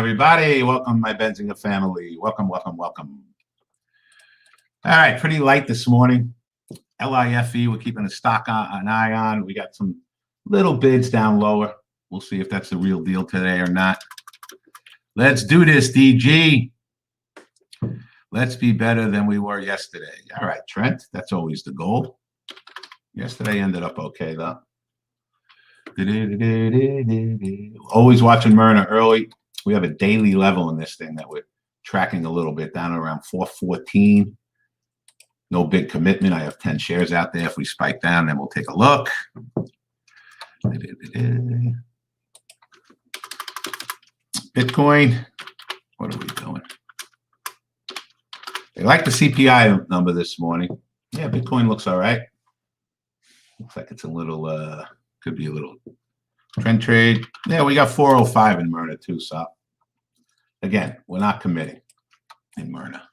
everybody. Welcome, my Benzinga family. Welcome, welcome, welcome. All right, pretty light this morning. LIFE, we're keeping an eye on. We got some little bids down lower. We'll see if that's the real deal today or not. Let's do this, DG. Let's be better than we were yesterday. All right, Trent, that's always the goal. Yesterday ended up okay, though. Always watching Myrna early. We have a daily level in this thing that we're tracking a little bit down around 414. No big commitment. I have 10 shares out there. If we spike down, then we'll take a look. Bitcoin. What are we doing? They like the CPI number this morning. Yeah, Bitcoin looks all right. Looks like it's a little, could be a little trend trade. Yeah, we got 405 in Myrna too. So again, we're not committing in Myrna.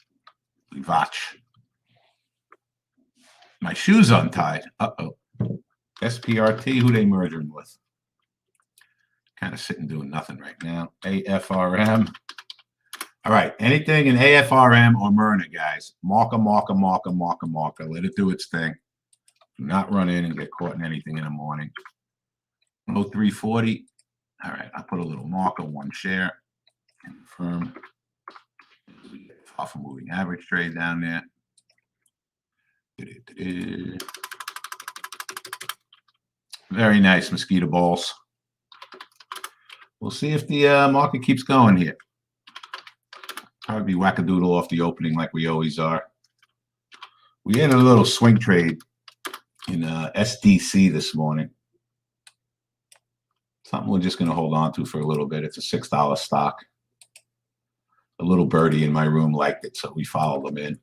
We watch. My shoe's untied. Uh-oh. SPRT, who they merging with? Kind of sitting doing nothing right now. AFRM. All right, anything in AFRM or Myrna, guys. Marker. Let it do its thing. Do not run in and get caught in anything in the morning. 0340. All right, I'll put a little marker, one share. Confirm. Off a moving average trade down there. Very nice, mosquito balls. We'll see if the market keeps going here. Probably be wackadoodle off the opening like we always are. We had a little swing trade in SDC this morning. Something we're just going to hold on to for a little bit. It's a $6 stock. A little birdie in my room liked it, so we followed them in.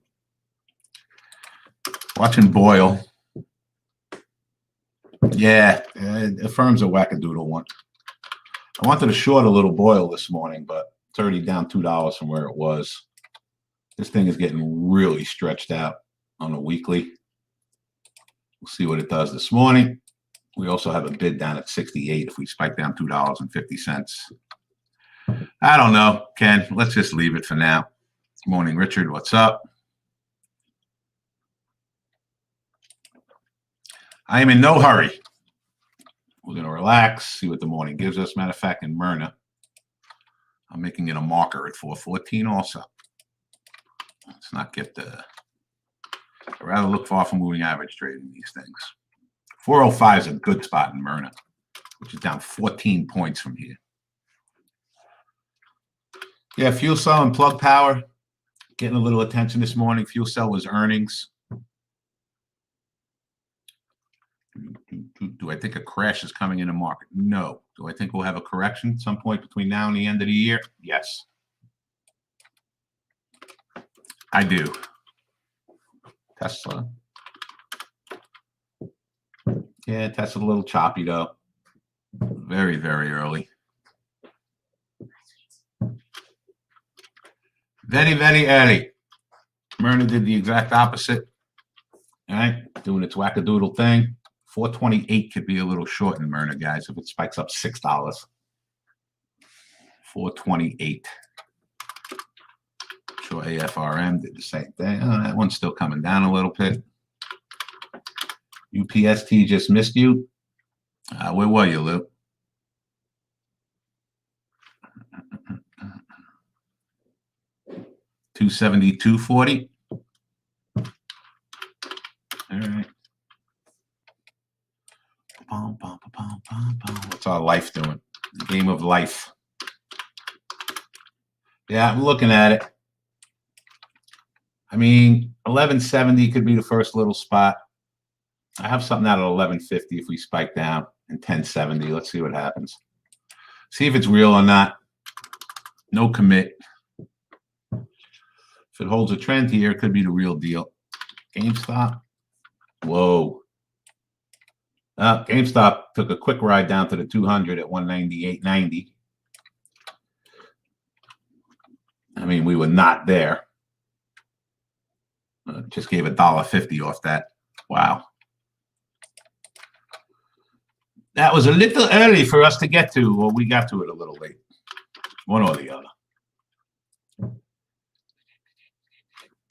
Watching Boyle. Yeah, the firm's a wackadoodle one. I wanted to short a little Boyle this morning, but it's already down $2 from where it was. This thing is getting really stretched out on a weekly. We'll see what it does this morning. We also have a bid down at 68 if we spike down $2.50. I don't know, Ken. Let's just leave it for now. Good morning, Richard. What's up? I am in no hurry. We're going to relax, see what the morning gives us. Matter of fact, in Myrna, I'm making it a marker at 414 also. Let's not get the... I'd rather look for off a moving average trading these things. 405 is a good spot in Myrna, which is down 14 points from here. Yeah, fuel cell and plug power getting a little attention this morning. Fuel cell was earnings. Do I think a crash is coming in the market? No. Do I think we'll have a correction at some point between now and the end of the year? Yes. I do. Tesla. Yeah, Tesla's a little choppy, though. Very, very early. Very, very early. Myrna did the exact opposite. All right, doing its wackadoodle thing. 428 could be a little short in Myrna, guys, if it spikes up $6. 428. Sure, AFRM did the same thing. Oh, that one's still coming down a little bit. UPST just missed you. Where were you, Lou? $272.40. All right. What's our life doing? The game of life. Yeah, I'm looking at it. I mean, 1170 could be the first little spot. I have something out at 1150 if we spike down in 1070. Let's see what happens. See if it's real or not. No commit. If it holds a trend here, it could be the real deal. GameStop. Whoa. GameStop took a quick ride down to the 200 at 198.90. I mean, we were not there. Just gave $1.50 off that. Wow. That was a little early for us to get to. Well, we got to it a little late. One or the other.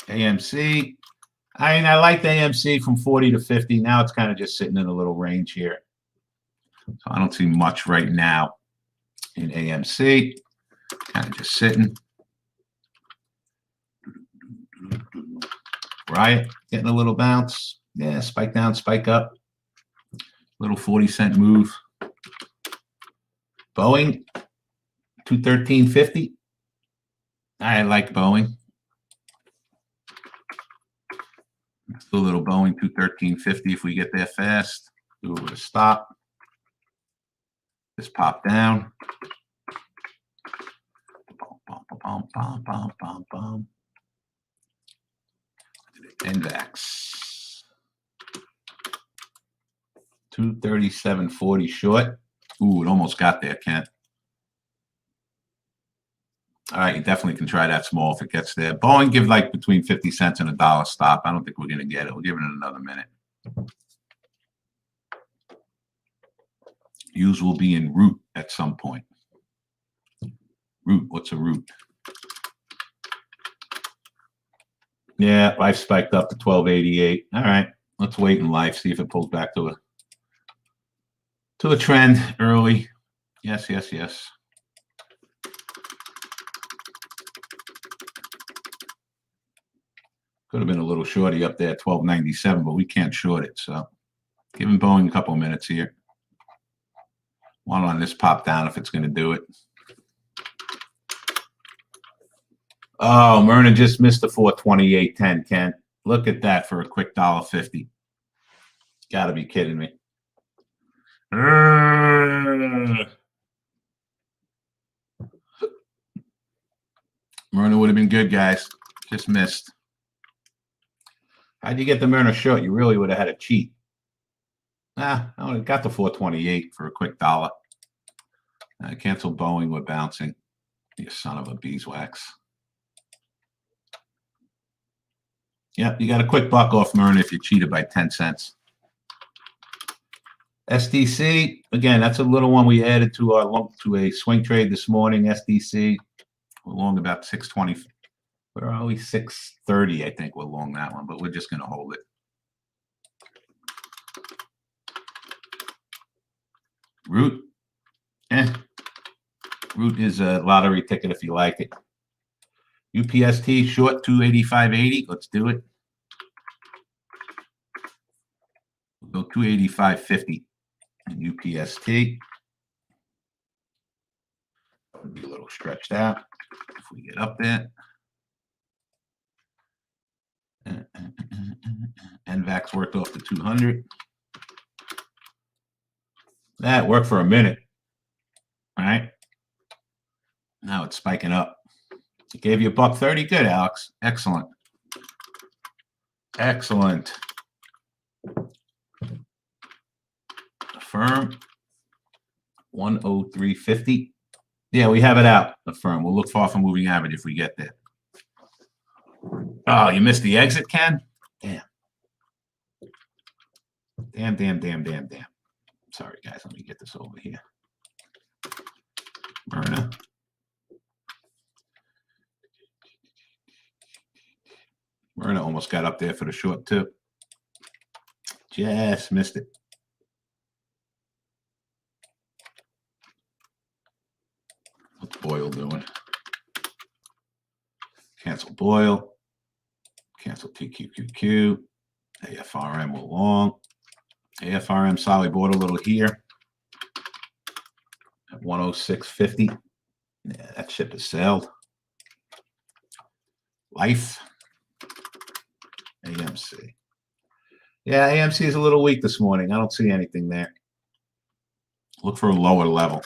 AMC. I mean, I liked AMC from 40 to 50. Now it's kind of just sitting in a little range here. So I don't see much right now in AMC. Kind of just sitting. Riot getting a little bounce. Yeah, spike down, spike up. Little 40-cent move. Boeing, 213.50. I like Boeing. A little Boeing, 213.50 if we get there fast. Do it with a stop. Just pop down. NVAX. 237.40 short. Ooh, it almost got there, Kent. All right, you definitely can try that small if it gets there. Boeing, give like between 50 cents and $1 stop. I don't think we're going to get it. We'll give it another minute. Use will be in root at some point. Root, what's a root? Yeah, life spiked up to 12.88. All right, let's wait in life, see if it pulls back to a trend early. Yes, yes, yes. Could have been a little shorty up there at 12.97, but we can't short it. So giving Boeing a couple of minutes here. One on this pop down if it's going to do it. Oh, Myrna just missed the 428.10, Kent. Look at that for a quick $1.50. Got to be kidding me. Myrna would have been good, guys. Just missed. How'd you get the Myrna short? You really would have had to cheat. I only got the 428 for a quick $1. I canceled Boeing. We're bouncing. You son of a beeswax. Yep, you got a quick buck off Myrna if you cheated by 10 cents. SDC, again, that's a little one we added to a swing trade this morning. SDC, we're long about 620. We're always 630, I think we're long that one, but we're just going to hold it. Root, Root is a lottery ticket if you like it. UPST short 285.80. Let's do it. We'll go 285.50 in UPST. It'll be a little stretched out if we get up there. NVAX worked off the 200. That worked for a minute. All right. Now it's spiking up. It gave you $1.30. Good, Alex. Excellent. Excellent. Affirm 103.50. Yeah, we have it out. Affirm. We'll look far from moving average if we get there. Oh, you missed the exit, Ken? Damn. Damn. Sorry, guys. Let me get this over here. Myrna. Myrna almost got up there for the short, too. Just missed it. What's Boyle doing? Cancel Boyle. Cancel TQQQ. AFRM will long. AFRM solid bought a little here at 106.50. Yeah, that ship is sailed. Life. AMC. Yeah, AMC is a little weak this morning. I don't see anything there. Look for a lower level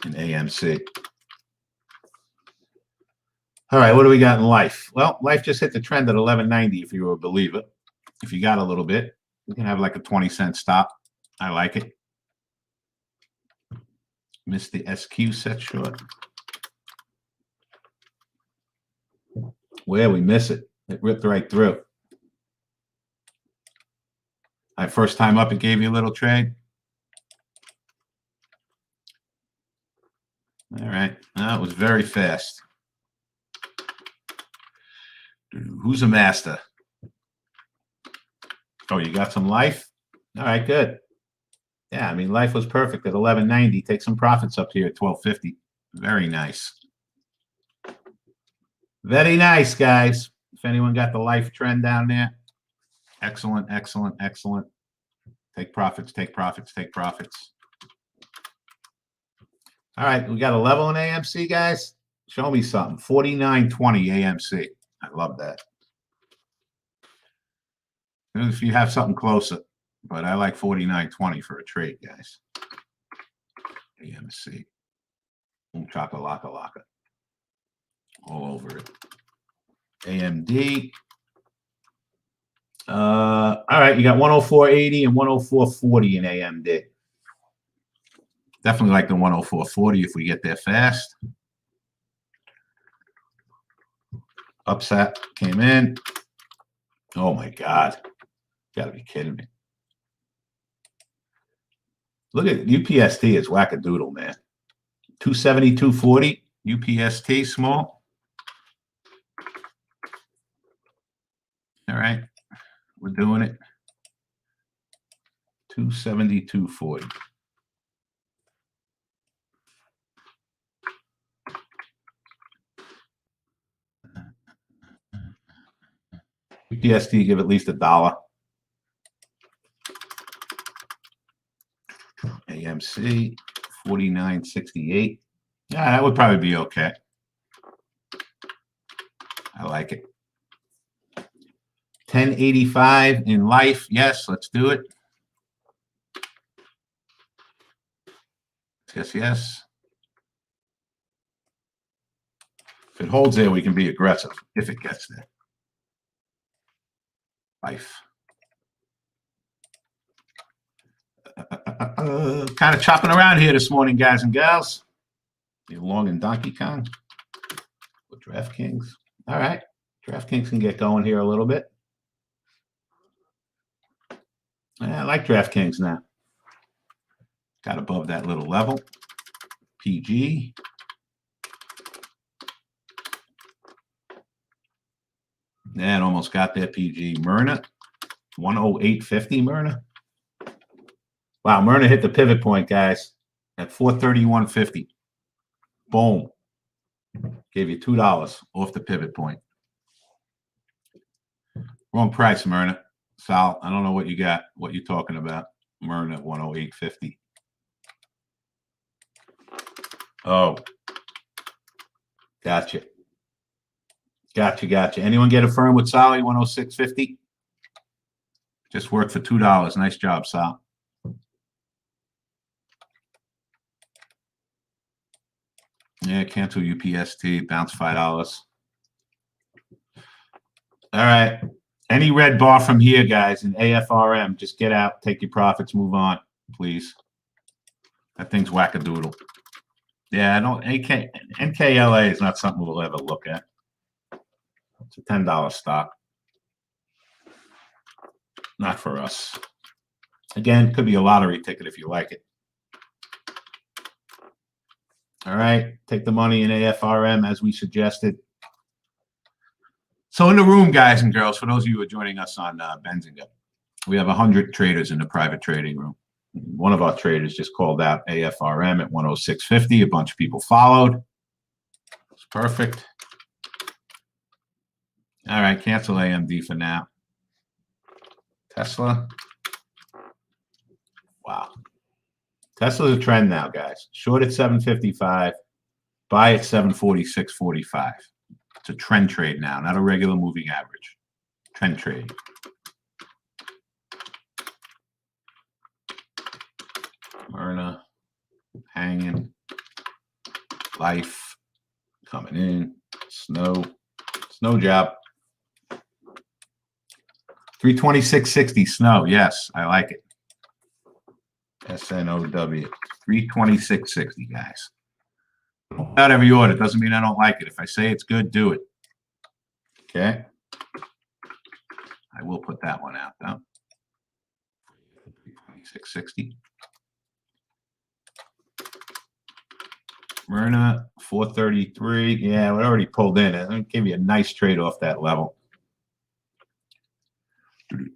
in AMC. All right, what do we got in life? Well, life just hit the trend at 11.90 if you were a believer. If you got a little bit, you can have like a 20-cent stop. I like it. Missed the SQ set short. Where we miss it. It ripped right through. All right, first time up, it gave you a little trade. All right. That was very fast. Who's a master? Oh, you got some life? All right, good. Yeah, I mean, life was perfect at 11.90. Take some profits up here at 12.50. Very nice. Very nice, guys. If anyone got the life trend down there, excellent, excellent, excellent. Take profits, take profits, take profits. All right, we got a level in AMC, guys. Show me something. 49.20 AMC. I love that. If you have something closer, but I like 49.20 for a trade, guys. AMC. Chaka laka laka. All over it. AMD. All right, you got 104.80 and 104.40 in AMD. Definitely like the 104.40 if we get there fast. Upset came in. Oh my God. You gotta be kidding me. Look at UPST is wackadoodle, man. 272.40 UPST small. All right, we're doing it. 272.40. UPST give at least $1. AMC 49.68. Yeah, that would probably be okay. I like it. 10.85 in life. Yes, let's do it. Yes, yes. If it holds there, we can be aggressive if it gets there. Life. Kind of chopping around here this morning, guys and gals. You're long in Donkey Kong with DraftKings. All right. DraftKings can get going here a little bit. Yeah, I like DraftKings now. Got above that little level. PG. Yeah, it almost got there, PG. Myrna. 108.50, Myrna. Wow, Myrna hit the pivot point, guys, at 431.50. Boom. Gave you $2 off the pivot point. Wrong price, Myrna. Sal, I don't know what you got, what you're talking about. Myrna at 108.50. Oh. Gotcha. Gotcha. Anyone get a firm with Sally 106.50? Just worked for $2. Nice job, Sal. Yeah, cancel UPST, bounce $5. All right. Any red bar from here, guys, in AFRM, just get out, take your profits, move on, please. That thing's wackadoodle. Yeah, I don't. NKLA is not something we'll ever look at. It's a $10 stock. Not for us. Again, could be a lottery ticket if you like it. All right, take the money in AFRM as we suggested. So in the room, guys and girls, for those of you who are joining us on Benzinga, we have 100 traders in the private trading room. One of our traders just called out AFRM at 106.50. A bunch of people followed. It's perfect. All right, cancel AMD for now. Tesla. Wow. Tesla's a trend now, guys. Short at 755, buy at 746.45. It's a trend trade now, not a regular moving average. Trend trade. Myrna, hanging. Life, coming in. Snow job. 326.60 snow. Yes, I like it. SNOW. 326.60, guys. Not every order. Doesn't mean I don't like it. If I say it's good, do it. Okay. I will put that one out, though. 326.60. Myrna, 433. Yeah, we already pulled in. It give you a nice trade off that level.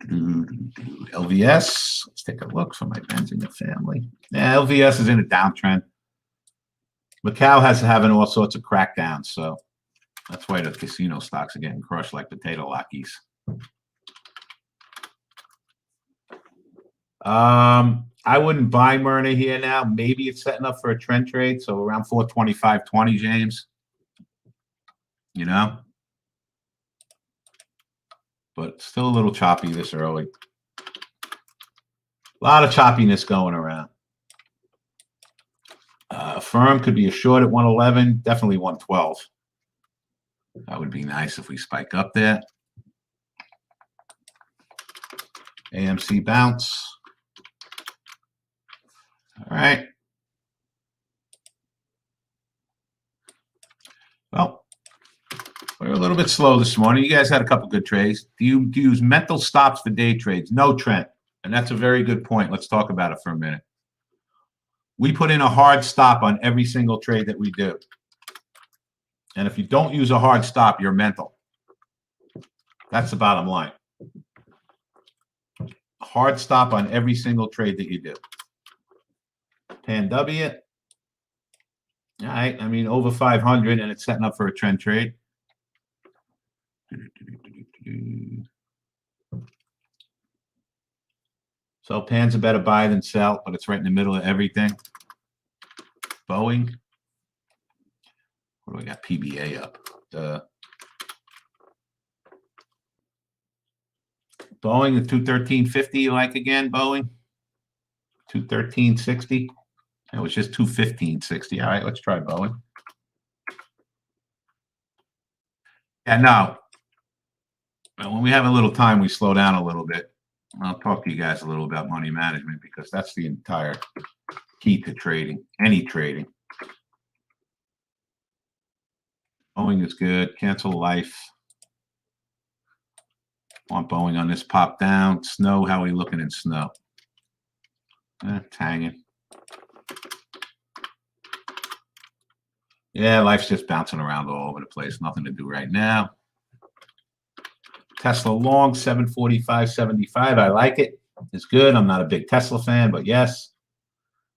LVS. Let's take a look for my Benzinga family. Yeah, LVS is in a downtrend. Macau has having all sorts of crackdowns, so that's why the casino stocks are getting crushed like potato lockies. I wouldn't buy Myrna here now. Maybe it's setting up for a trend trade, so around 425.20, James. You know, but still a little choppy this early. A lot of choppiness going around. Firm could be a short at 111, definitely 112. That would be nice if we spike up there. AMC bounce. All right. Well, we're a little bit slow this morning. You guys had a couple good trades. Do you use mental stops for day trades? No, Trent. And that's a very good point. Let's talk about it for a minute. We put in a hard stop on every single trade that we do. And if you don't use a hard stop, you're mental. That's the bottom line. Hard stop on every single trade that you do. Pan W. All right. I mean, over 500, and it's setting up for a trend trade. So Pan's a better buy than sell, but it's right in the middle of everything. Boeing. What do we got? PBA up. Boeing, the 213.50 you like again, Boeing? 213.60. It was just 215.60. All right, let's try Boeing. Yeah, no. When we have a little time, we slow down a little bit. I'll talk to you guys a little about money management because that's the entire key to trading, any trading. Boeing is good. Cancel life. Want Boeing on this pop down. Snow, how are we looking in snow? It's hanging. Yeah, life's just bouncing around all over the place. Nothing to do right now. Tesla long, 745.75. I like it. It's good. I'm not a big Tesla fan, but yes,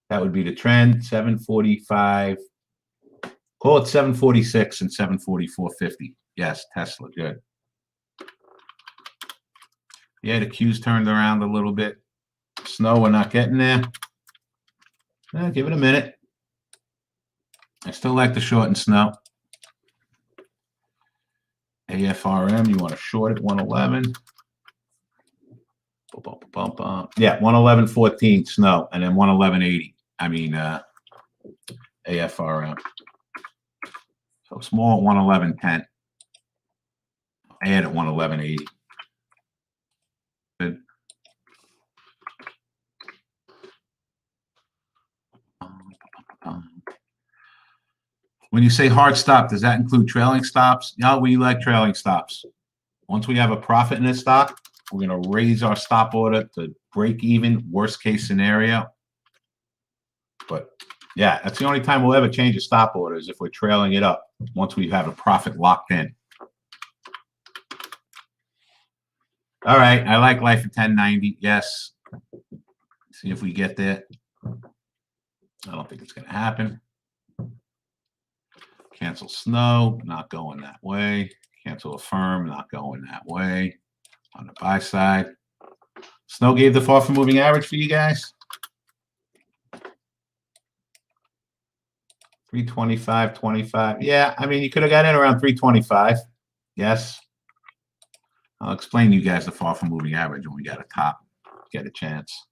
that would be the trend. 745. Call it 746 and 744.50. Yes, Tesla, good. Yeah, the Q's turned around a little bit. Snow, we're not getting there. Give it a minute. I still like the short and snow. AFRM, you want to short at 111. Yeah, 111.14 snow, and then 111.80. I mean, AFRM. So small at 111.10. Add at 111.80. Good. When you say hard stop, does that include trailing stops? No, we like trailing stops. Once we have a profit in this stock, we're going to raise our stop order to break even, worst case scenario. But yeah, that's the only time we'll ever change a stop order is if we're trailing it up once we have a profit locked in. All right, I like life at 1090. Yes. See if we get there. I don't think it's going to happen. Cancel snow, not going that way. Cancel affirm, not going that way. On the buy side. Snow gave the far from moving average for you guys. 325.25. Yeah, I mean, you could have got in around 325. Yes. I'll explain to you guys the far from moving average when we got a top. Get a chance.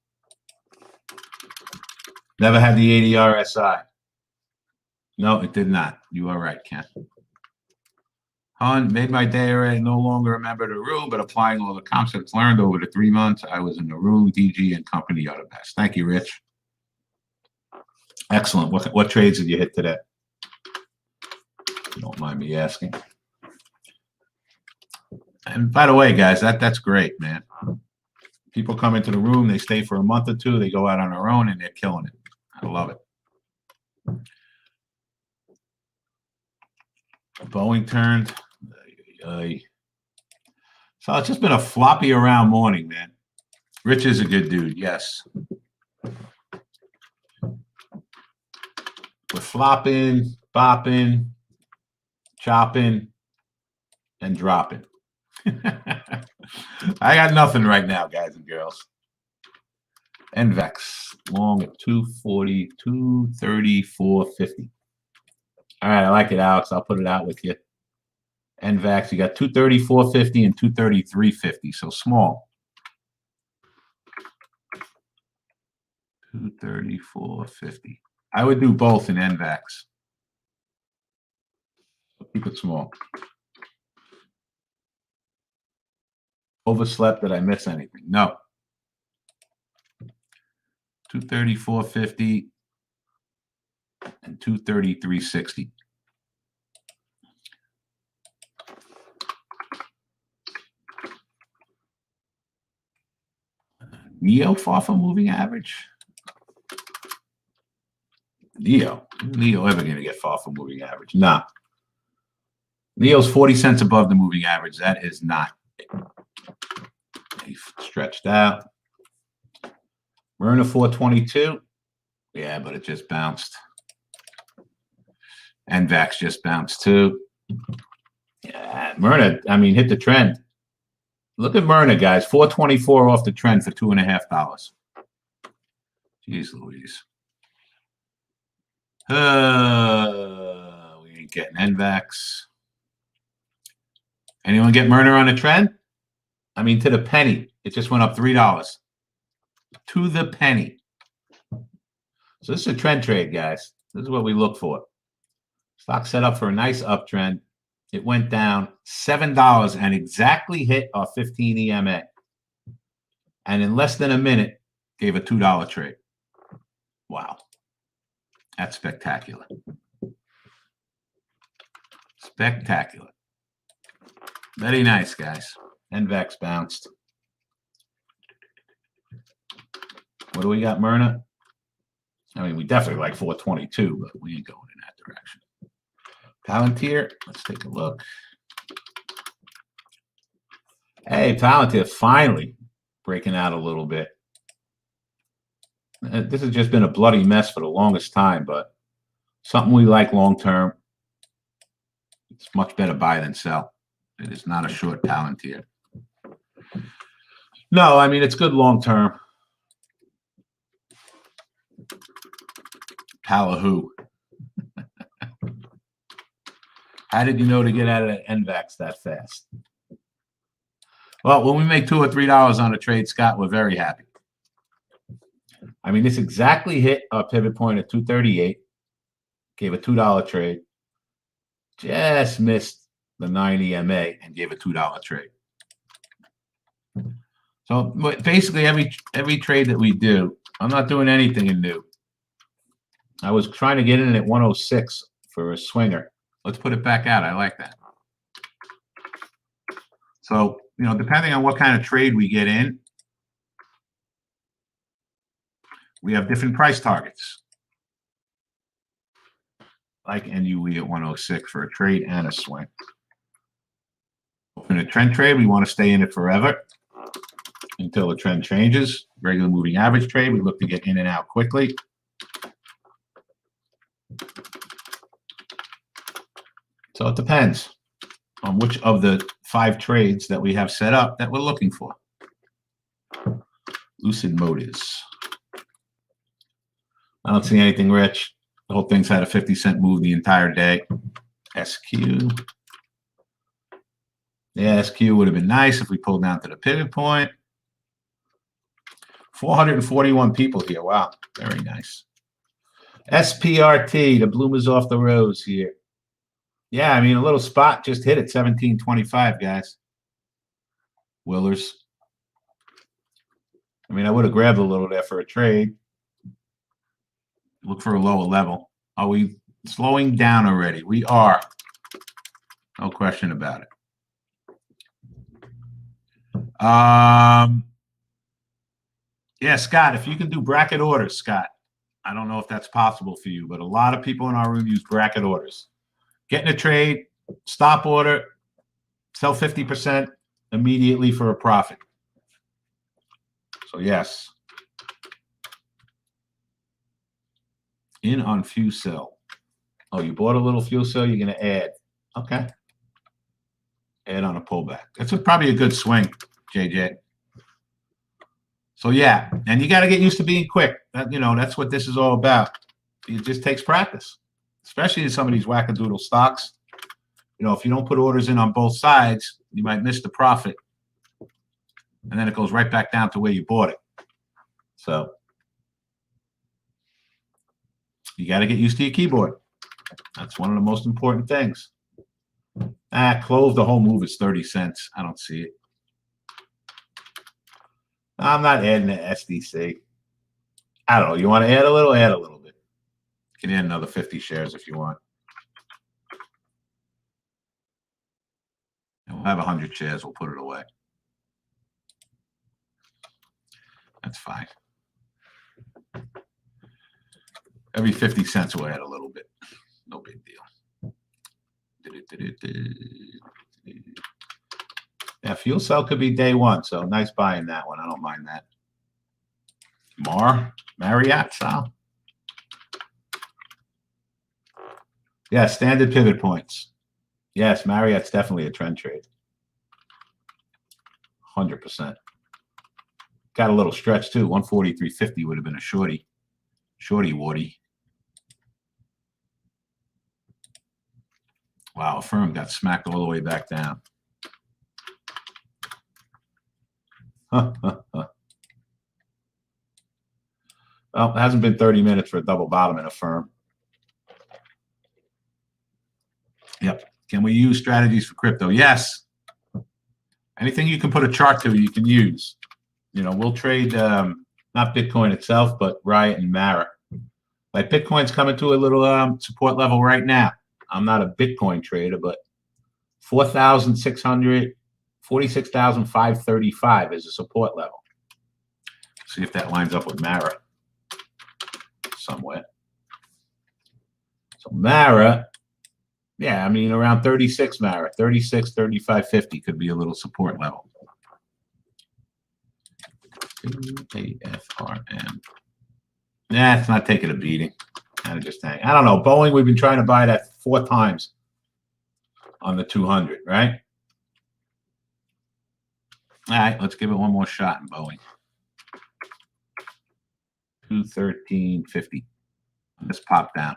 Never had the ADR SI. No, it did not. You are right, Ken. Hun, made my day already. No longer a member of the room, but applying all the concepts learned over the 3 months I was in the room. DG and company are the best. Thank you, Rich. Excellent. What trades did you hit today? If you don't mind me asking. And by the way, guys, that's great, man. People come into the room, they stay for a month or two, they go out on their own, and they're killing it. I love it. Boeing turned. So it's just been a floppy around morning, man. Rich is a good dude, yes. We're flopping, bopping, chopping, and dropping. I got nothing right now, guys and girls. NVEX long at 240, 234.50. All right, I like it, Alex. I'll put it out with you. NVEX, you got 234.50 and 233.50, so small. 234.50. I would do both in NVEX. Keep it small. Overslept? Did I miss anything? No. 234.50 and 233.60. Neo far from moving average? Neo ever going to get far from moving average? Nah. Neo's 40 cents above the moving average. That is not. He stretched out. Myrna 422. Yeah, but it just bounced. NVAX just bounced too. Yeah, Myrna, I mean, hit the trend. Look at Myrna, guys. 424 off the trend for $2.50. Jeez Louise. We ain't getting NVAX. Anyone get Myrna on a trend? I mean, to the penny. It just went up $3. To the penny. So this is a trend trade, guys. This is what we look for. Stock set up for a nice uptrend. It went down $7 and exactly hit our 15 EMA. And in less than a minute, gave a $2 trade. Wow. That's spectacular. Spectacular. Very nice, guys. NVEX bounced. What do we got, Myrna? I mean, we definitely like 422, but we ain't going in that direction. Palantir, let's take a look. Hey, Palantir finally breaking out a little bit. This has just been a bloody mess for the longest time, but something we like long term. It's much better buy than sell. It is not a short Palantir. No, I mean, it's good long term. Palahoo. How did you know to get out of NVAX that fast? Well, when we make $2 or $3 on a trade, Scott, we're very happy. I mean, this exactly hit our pivot point at 238. Gave a $2 trade. Just missed the 9 EMA and gave a $2 trade. So basically, every trade that we do, I'm not doing anything in new. I was trying to get in at 106 for a swinger. Let's put it back out. I like that. So, you know, depending on what kind of trade we get in, we have different price targets. Like NUE at 106 for a trade and a swing. In a trend trade, we want to stay in it forever until the trend changes. Regular moving average trade, we look to get in and out quickly. So it depends on which of the 5 trades that we have set up that we're looking for. Lucid Motors. I don't see anything, Rich. The whole thing's had a 50-cent move the entire day. SQ. Yeah, SQ would have been nice if we pulled down to the pivot point. 441 people here. Wow, very nice. SPRT, the bloom is off the rose here. Yeah, I mean, a little spot just hit at 1725, guys. Willers. I mean, I would have grabbed a little there for a trade. Look for a lower level. Are we slowing down already? We are. No question about it. Yeah, Scott, if you can do bracket orders, Scott. I don't know if that's possible for you, but a lot of people in our room use bracket orders. Get in a trade, stop order, sell 50%, immediately for a profit. So yes. In on fuel cell. Oh, you bought a little fuel cell, you're going to add. Okay. Add on a pullback. That's probably a good swing, JJ. So yeah, and you got to get used to being quick. That's what this is all about. It just takes practice, especially in some of these wackadoodle stocks. If you don't put orders in on both sides, you might miss the profit. And then it goes right back down to where you bought it. So you got to get used to your keyboard. That's one of the most important things. Close the whole move is 30 cents. I don't see it. I'm not adding the SDC. I don't know. You want to add a little? Add a little bit. You can add another 50 shares if you want. And we'll have 100 shares. We'll put it away. That's fine. Every 50 cents we'll add a little bit. No big deal. Yeah, fuel cell could be day one, so nice buying that one. I don't mind that. Marriott, Sal. Yeah, standard pivot points. Yes, Marriott's definitely a trend trade. 100%. Got a little stretch too. 143.50 would have been a shorty warty. Wow, Affirm got smacked all the way back down. Well, it hasn't been 30 minutes for a double bottom in Affirm. Yep. Can we use strategies for crypto? Yes. Anything you can put a chart to, you can use. We'll trade not Bitcoin itself, but Riot and Mara. Like Bitcoin's coming to a little support level right now. I'm not a Bitcoin trader, but 4,600, 46,535 is a support level. See if that lines up with Mara somewhere. So Mara, yeah, I mean around 36 Mara, 36, 35.50 could be a little support level. AFRM. Nah, it's not taking a beating. Kind of just hang. I don't know. Boeing, we've been trying to buy that 4 times on the 200, right? All right, let's give it one more shot in Boeing. 213.50. Just pop down.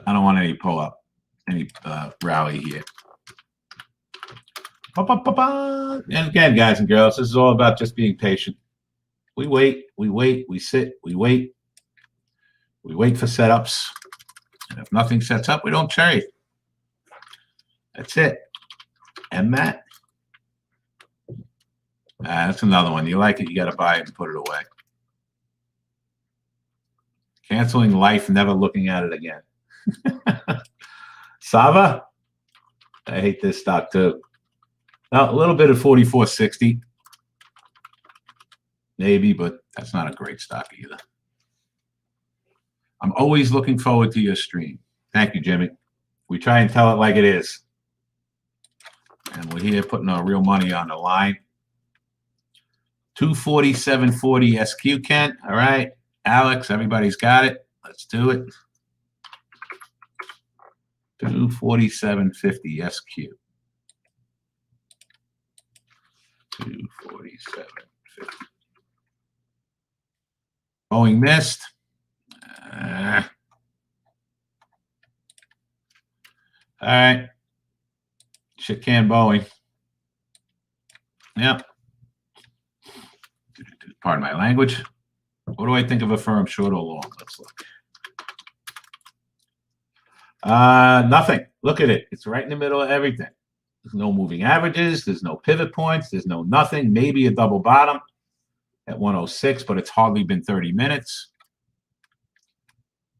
I don't want any pull up, any rally here. And again, guys and girls, this is all about just being patient. We wait, we sit, we wait for setups. And if nothing sets up, we don't trade. That's it. And that. That's another one. You like it, you got to buy it and put it away. Canceling life, never looking at it again. Sava? I hate this stock too. Now, a little bit of 44.60. Maybe, but that's not a great stock either. I'm always looking forward to your stream. Thank you, Jimmy. We try and tell it like it is. And we're here putting our real money on the line. 247.40 SQ, Kent. All right. Alex, everybody's got it. Let's do it. 247.50 SQ. 247.50. Boeing missed. All right. Shit can Boeing. Yep. Pardon my language. What do I think of a firm, short or long? Let's look. Nothing. Look at it. It's right in the middle of everything. There's no moving averages. There's no pivot points. There's no nothing. Maybe a double bottom at 106, but it's hardly been 30 minutes.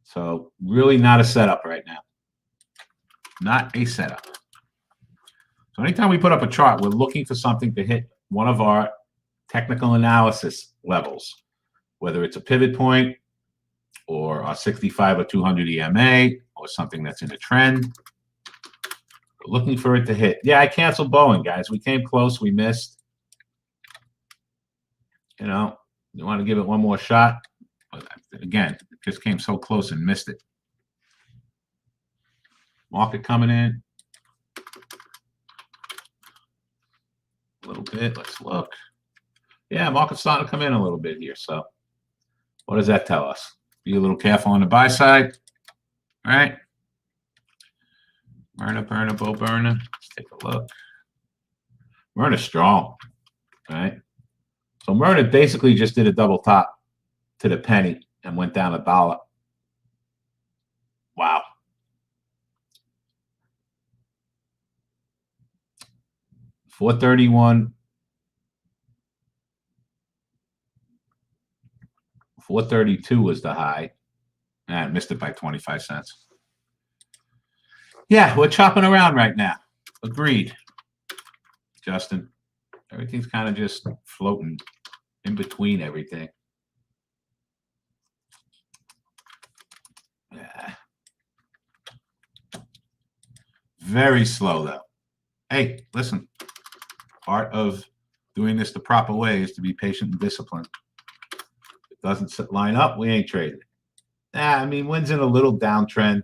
So really not a setup right now. Not a setup. So anytime we put up a chart, we're looking for something to hit one of our technical analysis levels, whether it's a pivot point or our 65 or 200 EMA or something that's in a trend. We're looking for it to hit. Yeah, I canceled Boeing, guys. We came close. We missed. You know, you want to give it one more shot. But again, it just came so close and missed it. Market coming in. A little bit. Let's look. Yeah, market's starting to come in a little bit here. So what does that tell us? Be a little careful on the buy side. All right. Burner, Bo Burner. Let's take a look. Myrna's strong. All right. So Myrna basically just did a double top to the penny and went down $1. Wow. $4.31. 432 was the high. I missed it by 25 cents. Yeah, we're chopping around right now. Agreed, Justin. Everything's kind of just floating in between everything. Yeah. Very slow, though. Hey, listen. Part of doing this the proper way is to be patient and disciplined. If it doesn't line up, we ain't trading. I mean, wind's in a little downtrend.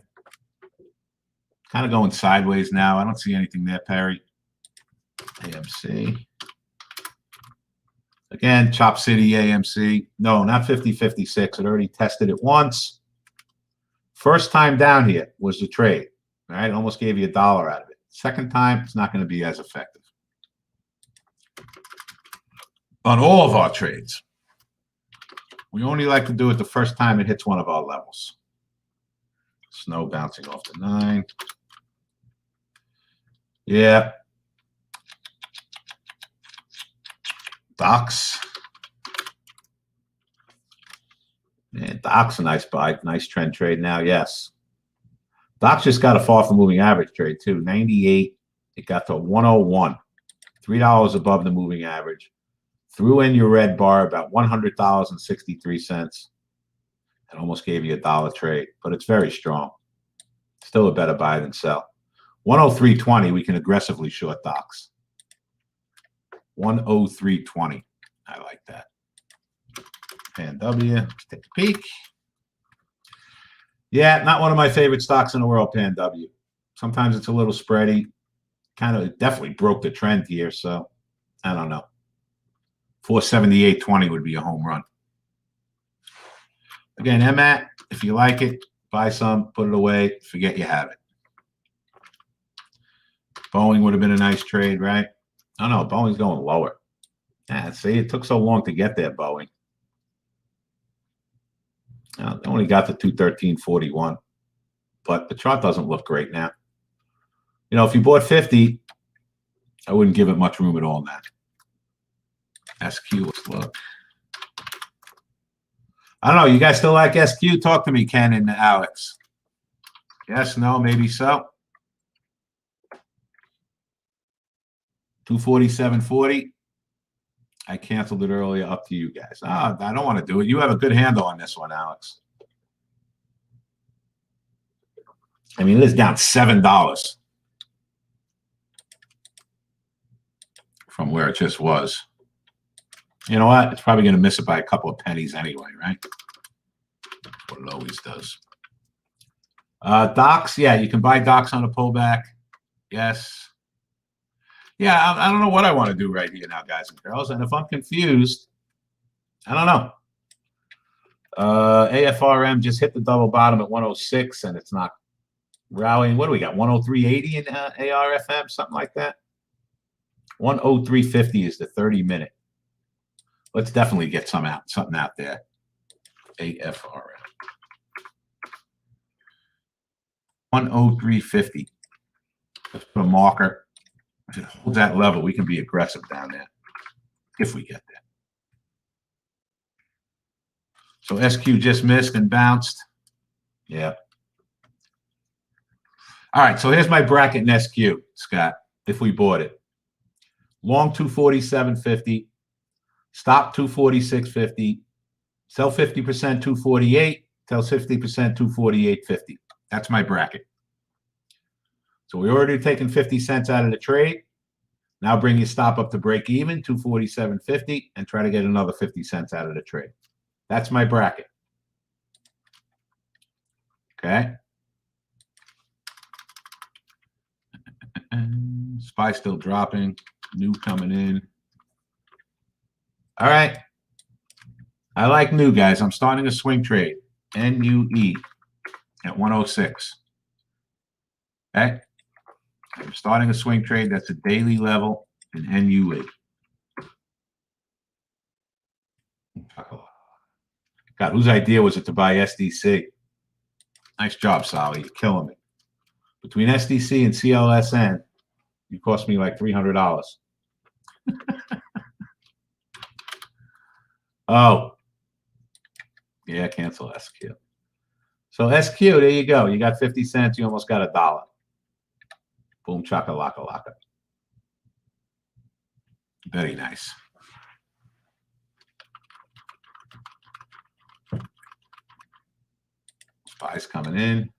Kind of going sideways now. I don't see anything there, Perry. AMC. Again, Chop City, AMC. No, not 50-56. It already tested it once. First time down here was the trade. All right, almost gave you $1 out of it. Second time, it's not going to be as effective. On all of our trades, we only like to do it the first time it hits one of our levels. Snow bouncing off the 9. Yeah. Docs. Man, Docs a nice buy. Nice trend trade now, yes. Docs just got a fall from moving average trade, too. 98. It got to 101. $3 above the moving average. Threw in your red bar about $100.63. It almost gave you $1 trade, but it's very strong. Still a better buy than sell. 103.20, we can aggressively short Docs. 103.20. I like that. Pan W. Let's take a peek. Yeah, not one of my favorite stocks in the world, Pan W. Sometimes it's a little spready. Kind of definitely broke the trend here, so I don't know. 478.20 would be a home run. Again, MAT, if you like it, buy some, put it away, forget you have it. Boeing would have been a nice trade, right? Oh, no, Boeing's going lower. See, it took so long to get there, Boeing. Now, they only got to 213.41, but the chart doesn't look great now. You know, if you bought 50, I wouldn't give it much room at all now. SQ, let's look. I don't know. You guys still like SQ? Talk to me, Ken and Alex. Yes, no, maybe so. 247.40. I canceled it earlier. Up to you guys. I don't want to do it. You have a good handle on this one, Alex. I mean, it is down $7 from where it just was. You know what? It's probably going to miss it by a couple of pennies anyway, right? That's what it always does. Docs, yeah, you can buy Docs on a pullback. Yes. Yeah, I don't know what I want to do right here now, guys and girls. And if I'm confused, I don't know. AFRM just hit the double bottom at 106, and it's not rallying. What do we got? 103.80 in ARFM, something like that. 103.50 is the 30-minute. Let's definitely get something out there. AFRM. 103.50. Let's put a marker. If it holds that level, we can be aggressive down there if we get there. So SQ just missed and bounced. Yeah. All right, so here's my bracket in SQ, Scott, if we bought it. Long 247.50. Stop 246.50. Sell 50%, 248. Tells 50%, 248.50. That's my bracket. So we already taken 50 cents out of the trade. Now bring your stop up to break even, 247.50, and try to get another 50 cents out of the trade. That's my bracket. Okay. SPY still dropping. New coming in. All right. I like new, guys. I'm starting a swing trade. NUE at 106. Okay. I'm starting a swing trade. That's a daily level in NUE. God, whose idea was it to buy SDC? Nice job, Sally. You're killing me. Between SDC and CLSN, you cost me like $300. Oh. Yeah, cancel SQ. So SQ, there you go. You got 50 cents. You almost got $1. Boom, chaka, laka, laka. Very nice. SPY's coming in.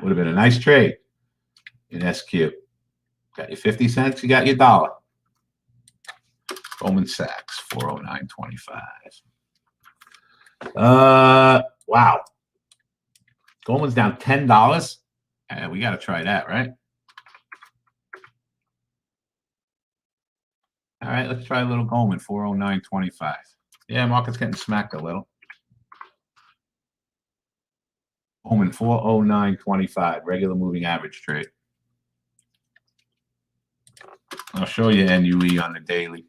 Would have been a nice trade in SQ. Got your 50 cents, you got your $1. Goldman Sachs, 409.25. Wow. Goldman's down $10. We got to try that, right? All right, let's try a little Goldman, 409.25. Yeah, market's getting smacked a little. Goldman, 409.25, regular moving average trade. I'll show you NUE on the daily.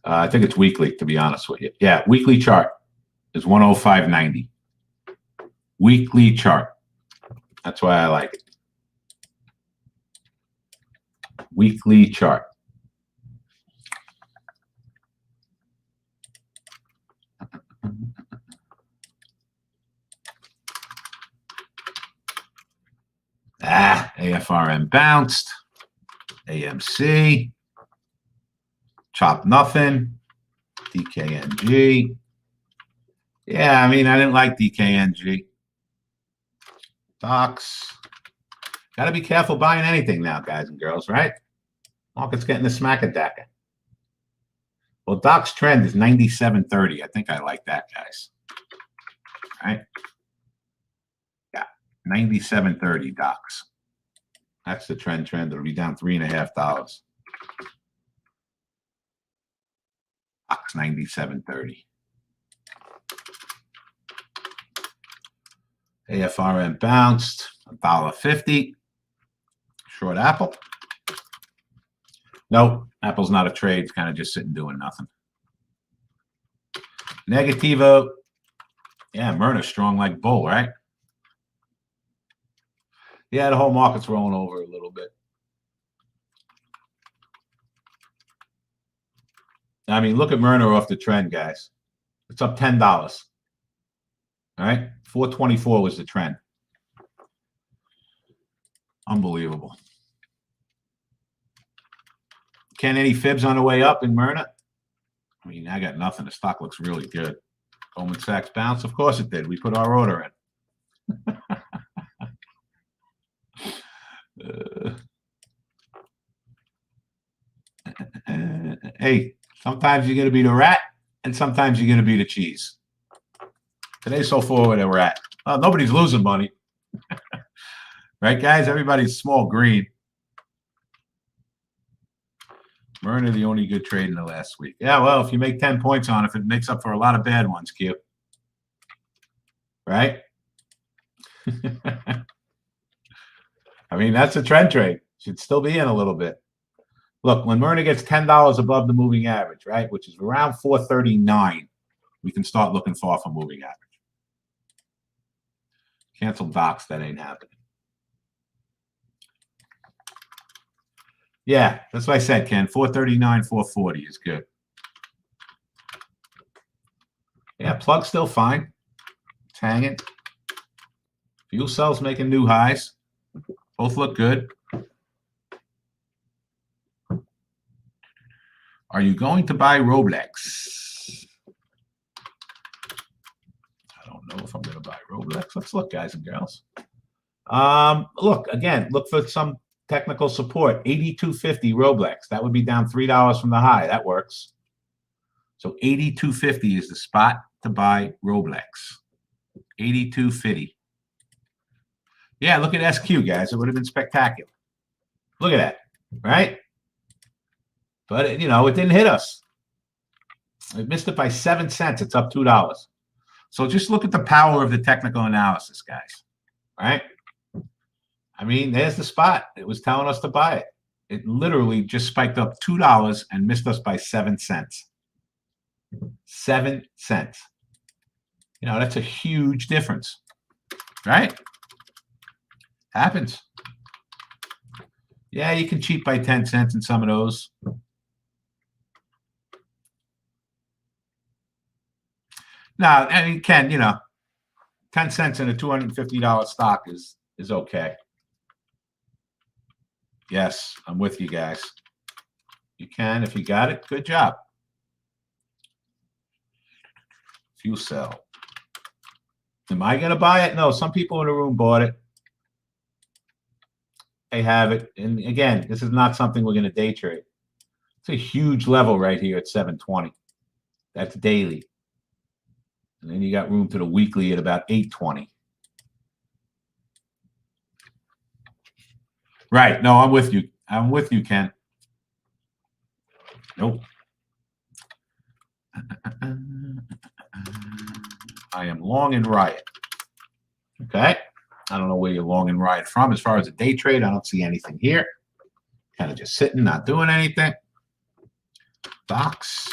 I think it's weekly, to be honest with you. Yeah, weekly chart is 105.90. Weekly chart. That's why I like it. Weekly chart. AFRM bounced. AMC. Chop nothing. DKNG. Yeah, I mean, I didn't like DKNG. Docs. Got to be careful buying anything now, guys and girls, right? Market's getting the smack-a-dacker. Well, Doc's trend is 97.30. I think I like that, guys. All right? Yeah, 97.30 Docs. That's the trend. It'll be down $3.50. Docs 97.30. AFRM bounced $1.50. Short Apple. Nope, Apple's not a trade. It's kind of just sitting doing nothing. Negativo. Yeah, Myrna's strong like bull, right? Yeah, the whole market's rolling over a little bit. I mean, look at Myrna off the trend, guys. It's up $10. All right, 424 was the trend. Unbelievable. Ken, any fibs on the way up in Myrna? I mean, I got nothing. The stock looks really good. Goldman Sachs bounce. Of course it did. We put our order in. Hey, sometimes you're going to be the rat, and sometimes you're going to be the cheese. Today's so forward that we're at. Nobody's losing money. Right, guys? Everybody's small green. Myrna, the only good trade in the last week. Yeah, well, if you make 10 points on it, it makes up for a lot of bad ones, Q. Right? I mean, that's a trend trade. Should still be in a little bit. Look, when Myrna gets $10 above the moving average, right, which is around 439, we can start looking for moving average. Cancel Docs. That ain't happening. Yeah, that's what I said, Ken. 439, 440 is good. Yeah, plug's still fine. It's hanging. Fuel cells making new highs. Both look good. Are you going to buy Rolex? I don't know if I'm going to buy Rolex. Let's look, guys and girls. Look, again, look for some technical support. 82.50 Rolex. That would be down $3 from the high. That works. So 82.50 is the spot to buy Rolex. 82.50. Yeah, look at SQ, guys. It would have been spectacular. Look at that, right? But, it didn't hit us. It missed it by 7 cents. It's up $2. So just look at the power of the technical analysis, guys, right? I mean, there's the spot. It was telling us to buy it. It literally just spiked up $2 and missed us by 7 cents. 7 cents. That's a huge difference, right? Happens. Yeah, you can cheat by 10 cents in some of those. No, I mean, Ken, 10 cents in a $250 stock is okay. Yes, I'm with you guys. You can, if you got it, good job. Fuel cell. Am I going to buy it? No, some people in the room bought it. They have it. And again, this is not something we're going to day trade. It's a huge level right here at 720. That's daily. And then you got room to the weekly at about 820. Right. No, I'm with you. I'm with you, Ken. Nope. I am long in Riot. Okay. I don't know where you're long in Riot from. As far as a day trade, I don't see anything here. Kind of just sitting, not doing anything. Docs.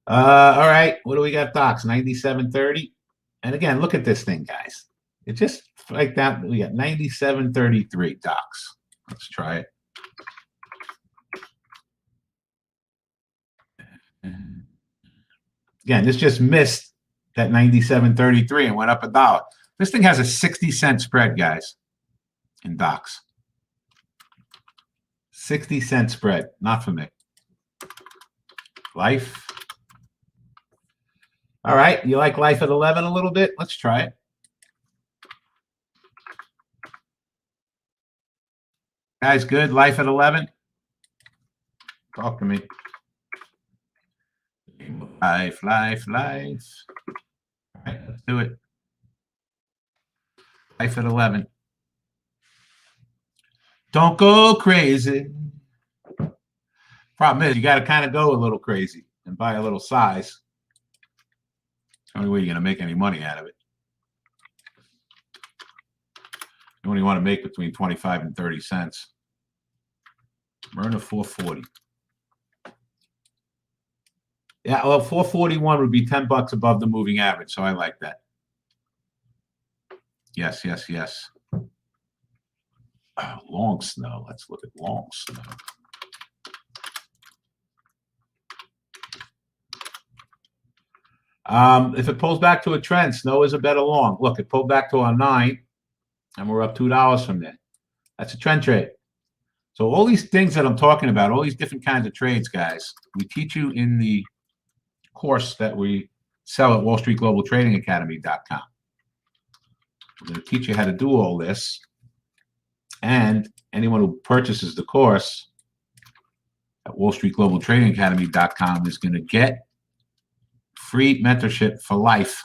All right. What do we got? Docs 97.30. And again, look at this thing, guys. It just like that. We got 97.33 docs. Let's try it. Again, this just missed that 97.33 and went up $1. This thing has a 60-cent spread, guys, in docs. 60-cent spread. Not for me. Life. All right. You like Life at 11 a little bit? Let's try it. Guys, good. Life at 11. Talk to me. Life. All right, let's do it. Life at 11. Don't go crazy. Problem is, you got to kind of go a little crazy and buy a little size. Only way you're going to make any money out of it. You only want to make between 25 and 30 cents. Myrna 440. Yeah, well, 441 would be 10 bucks above the moving average, so I like that. Yes. Oh, long snow. Let's look at long snow. If it pulls back to a trend, snow is a better long. Look, it pulled back to our 9, and we're up $2 from there. That's a trend trade. So all these things that I'm talking about, all these different kinds of trades, guys, we teach you in the course that we sell at WallStreetGlobalTradingAcademy.com. We're going to teach you how to do all this. And anyone who purchases the course at WallStreetGlobalTradingAcademy.com is going to get free mentorship for life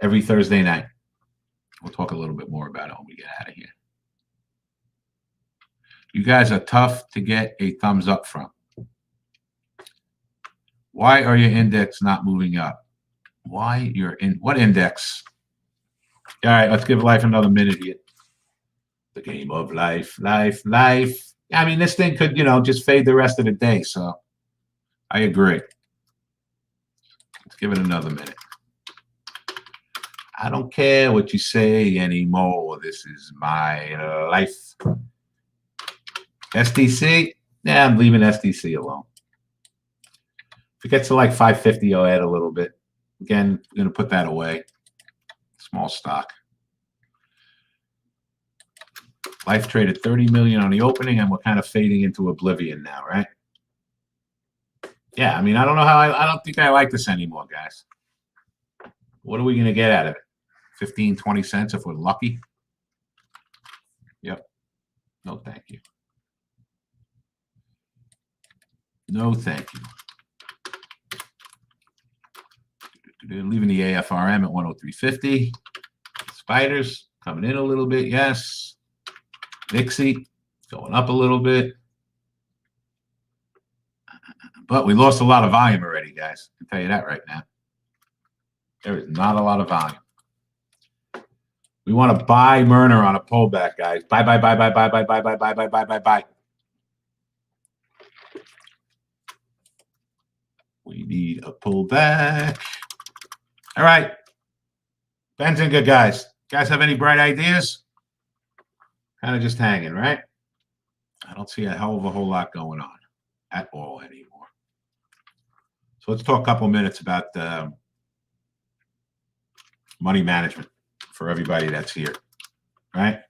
every Thursday night. We'll talk a little bit more about it when we get out of here. You guys are tough to get a thumbs up from. Why are your index not moving up? Why you're in what index? All right, let's give life another minute here. The game of life. I mean, this thing could, just fade the rest of the day. So I agree. Let's give it another minute. I don't care what you say anymore. This is my life. SDC? Yeah, I'm leaving SDC alone. If it gets to like 550, I'll add a little bit. Again, I'm going to put that away. Small stock. Life traded 30 million on the opening, and we're kind of fading into oblivion now, right? Yeah, I mean, I don't know how I don't think I like this anymore, guys. What are we going to get out of it? 15, 20 cents if we're lucky? Yep. No, thank you. No, thank you. Leaving the AFRM at 103.50. Spiders coming in a little bit, yes. Nixie going up a little bit. But we lost a lot of volume already, guys. I can tell you that right now. There is not a lot of volume. We want to buy Myrner on a pullback, guys. Buy, buy, buy, buy, buy, buy, buy, buy, buy, buy, buy, buy, buy. We need a pullback. All right. Benzinga, guys. Guys have any bright ideas? Kind of just hanging, right? I don't see a hell of a whole lot going on at all anymore. So let's talk a couple minutes about money management for everybody that's here, right?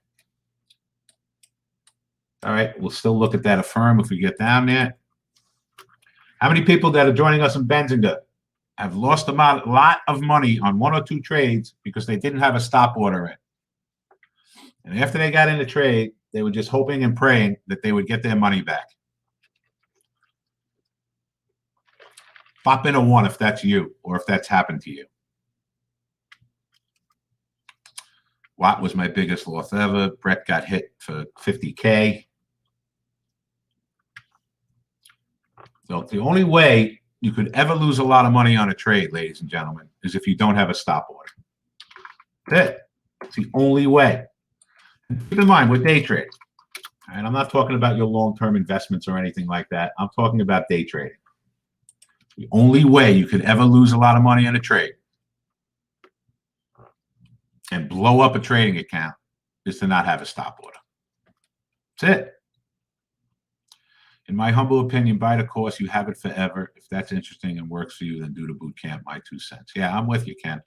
All right, we'll still look at that Affirm if we get down there. How many people that are joining us in Benzinga have lost a lot of money on 1 or 2 trades because they didn't have a stop order in? And after they got in the trade, they were just hoping and praying that they would get their money back. Pop in a 1 if that's you or if that's happened to you. Watt was my biggest loss ever. Brett got hit for 50K. So the only way you could ever lose a lot of money on a trade, ladies and gentlemen, is if you don't have a stop order. That's it. It's the only way. And keep in mind, we're day trading. And I'm not talking about your long-term investments or anything like that. I'm talking about day trading. The only way you could ever lose a lot of money on a trade and blow up a trading account is to not have a stop order. That's it. In my humble opinion, buy the course. You have it forever. If that's interesting and works for you, then do the boot camp. My 2 cents. Yeah, I'm with you, Ken.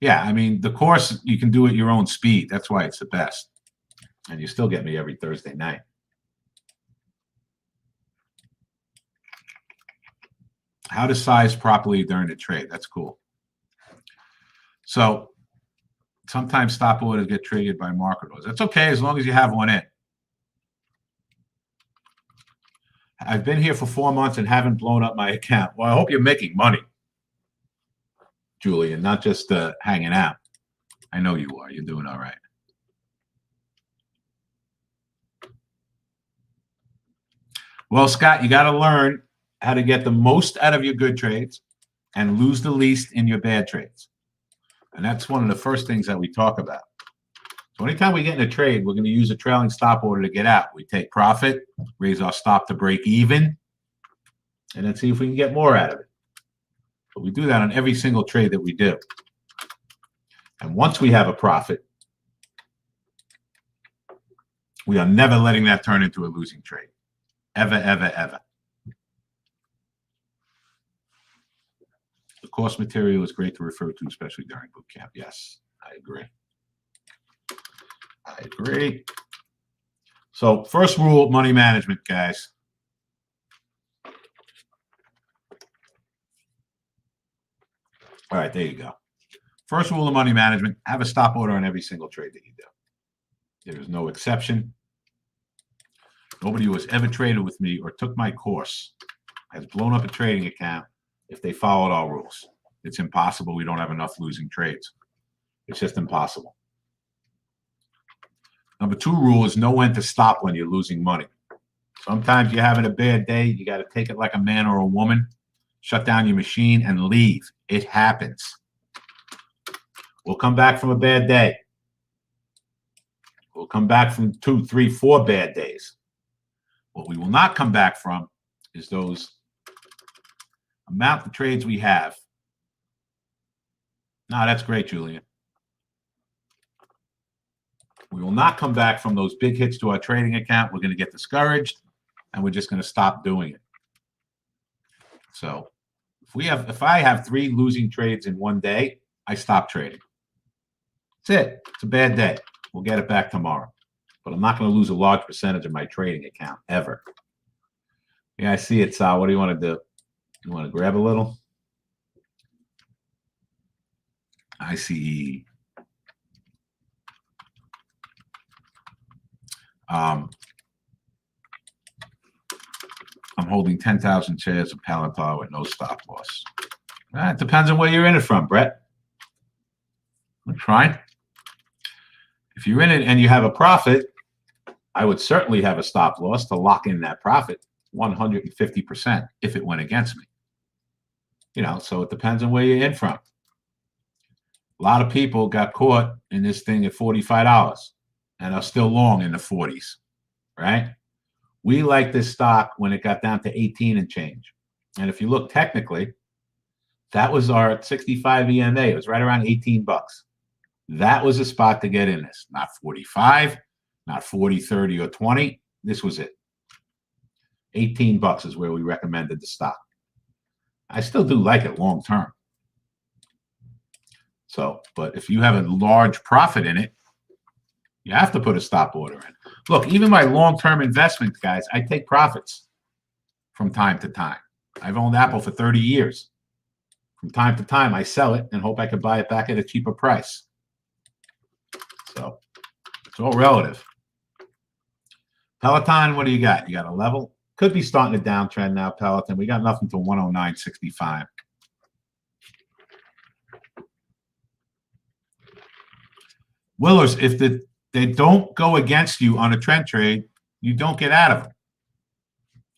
Yeah, I mean, the course, you can do at your own speed. That's why it's the best. And you still get me every Thursday night. How to size properly during the trade. That's cool. So sometimes stop orders get triggered by market orders. That's okay as long as you have one in. I've been here for 4 months and haven't blown up my account. Well, I hope you're making money, Julian, not just hanging out. I know you are. You're doing all right. Well, Scott, you got to learn how to get the most out of your good trades and lose the least in your bad trades. And that's one of the first things that we talk about. So anytime we get in a trade, we're going to use a trailing stop order to get out. We take profit, raise our stop to break even, and then see if we can get more out of it. But we do that on every single trade that we do. And once we have a profit, we are never letting that turn into a losing trade. Ever, ever, ever. The course material is great to refer to, especially during boot camp. Yes, I agree. I agree. So first rule, money management, guys. All right, there you go. First rule of money management, have a stop order on every single trade that you do. There is no exception. Nobody who has ever traded with me or took my course has blown up a trading account if they followed our rules. It's impossible. We don't have enough losing trades. It's just impossible. Number 2 rule is know when to stop when you're losing money. Sometimes you're having a bad day. You got to take it like a man or a woman. Shut down your machine and leave. It happens. We'll come back from a bad day. We'll come back from 2, 3, 4 bad days. What we will not come back from is those amount of trades we have. No, that's great, Julian. We will not come back from those big hits to our trading account. We're going to get discouraged, and we're just going to stop doing it. So if I have 3 losing trades in one day, I stop trading. That's it. It's a bad day. We'll get it back tomorrow. But I'm not going to lose a large percentage of my trading account, ever. Yeah, I see it, Sal. What do you want to do? You want to grab a little? ICE. I'm holding 10,000 shares of Palantir with no stop loss. It depends on where you're in it from, Brett. That's fine. If you're in it and you have a profit, I would certainly have a stop loss to lock in that profit 150% if it went against me. You know, so it depends on where you're in from. A lot of people got caught in this thing at $45 and are still long in the 40s, right? We like this stock when it got down to 18 and change. And if you look technically, that was our 65 EMA. It was right around 18 bucks. That was a spot to get in this. Not 45, not 40, 30, or 20. This was it. 18 bucks is where we recommended the stock. I still do like it long term. So, but if you have a large profit in it, you have to put a stop order in. Look, even my long-term investments, guys, I take profits from time to time. I've owned Apple for 30 years. From time to time, I sell it and hope I can buy it back at a cheaper price. So it's all relative. Peloton, what do you got? You got a level? Could be starting a downtrend now, Peloton. We got nothing to 109.65. Willers, if they don't go against you on a trend trade, you don't get out of them.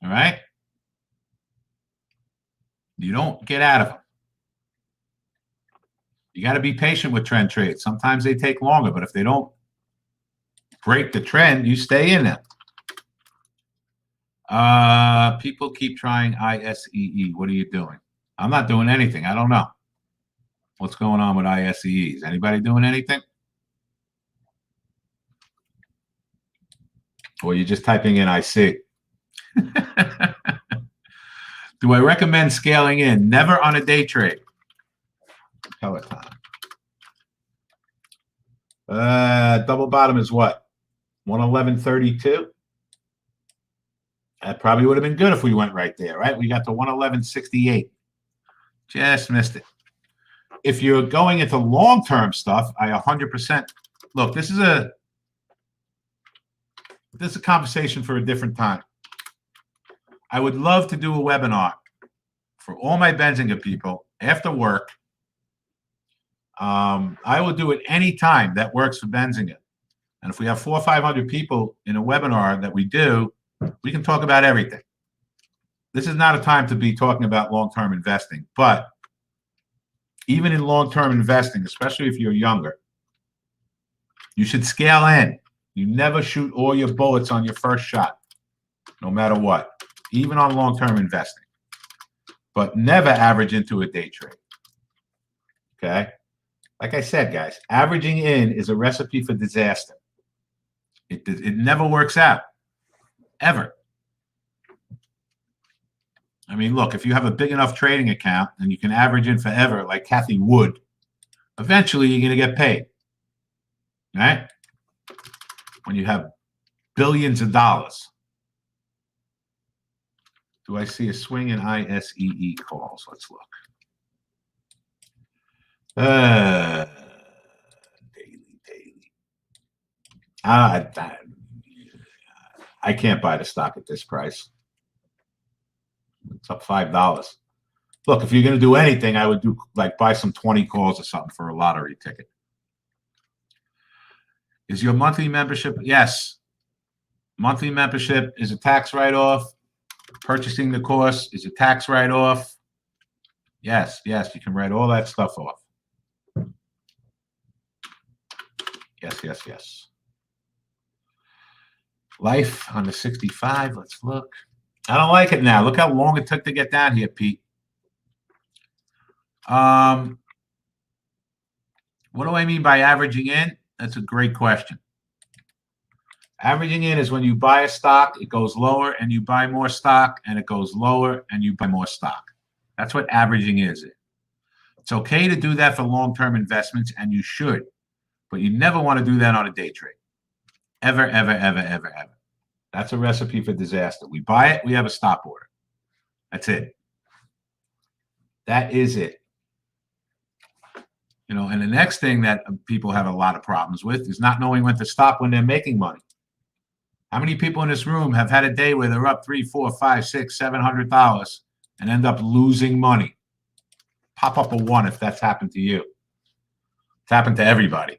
All right? You don't get out of them. You got to be patient with trend trades. Sometimes they take longer, but if they don't break the trend, you stay in them. People keep trying ISEE. What are you doing? I'm not doing anything. I don't know. What's going on with ISEE? Is anybody doing anything? Or you're just typing in IC? Do I recommend scaling in? Never on a day trade. Peloton. Double bottom is what? 111.32. That probably would have been good if we went right there, right? We got to 111.68. Just missed it. If you're going into long-term stuff, I 100%. Look, this is a conversation for a different time. I would love to do a webinar for all my Benzinga people after work. I will do it any time that works for Benzinga. And if we have 400 or 500 people in a webinar that we do, we can talk about everything. This is not a time to be talking about long-term investing, but even in long-term investing, especially if you're younger, you should scale in. You never shoot all your bullets on your first shot, no matter what, even on long-term investing. But never average into a day trade. Okay? Like I said, guys, averaging in is a recipe for disaster. It never works out, ever. I mean, look, if you have a big enough trading account and you can average in forever, like Kathy Wood, eventually you're going to get paid, right? When you have billions of dollars. Do I see a swing in ISEE calls? Let's look. Daily. I can't buy the stock at this price. It's up $5. Look, if you're going to do anything, I would do like buy some 20 calls or something for a lottery ticket. Is your monthly membership? Yes. Monthly membership is a tax write-off. Purchasing the course is a tax write-off. Yes, you can write all that stuff off. Yes. Life on the 65. Let's look. I don't like it now. Look how long it took to get down here, Pete. What do I mean by averaging in? That's a great question. Averaging in is when you buy a stock, it goes lower, and you buy more stock, and it goes lower, and you buy more stock. That's what averaging is. It's okay to do that for long-term investments, and you should. But you never want to do that on a day trade. Ever, ever, ever, ever, ever. That's a recipe for disaster. We buy it, we have a stop order. That's it. That is it. You know, and the next thing that people have a lot of problems with is not knowing when to stop when they're making money. How many people in this room have had a day where they're up $300, $400, $500, $600, $700 and end up losing money? Pop up a 1 if that's happened to you. It's happened to everybody.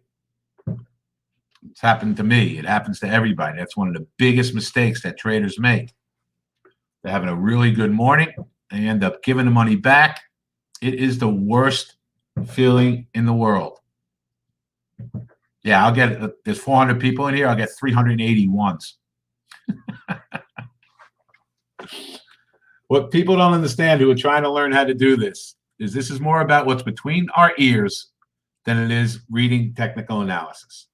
It's happened to me. It happens to everybody. That's one of the biggest mistakes that traders make. They're having a really good morning. They end up giving the money back. It is the worst feeling in the world. Yeah, I'll get, there's 400 people in here. I'll get 381s. What people don't understand who are trying to learn how to do this is more about what's between our ears than it is reading technical analysis.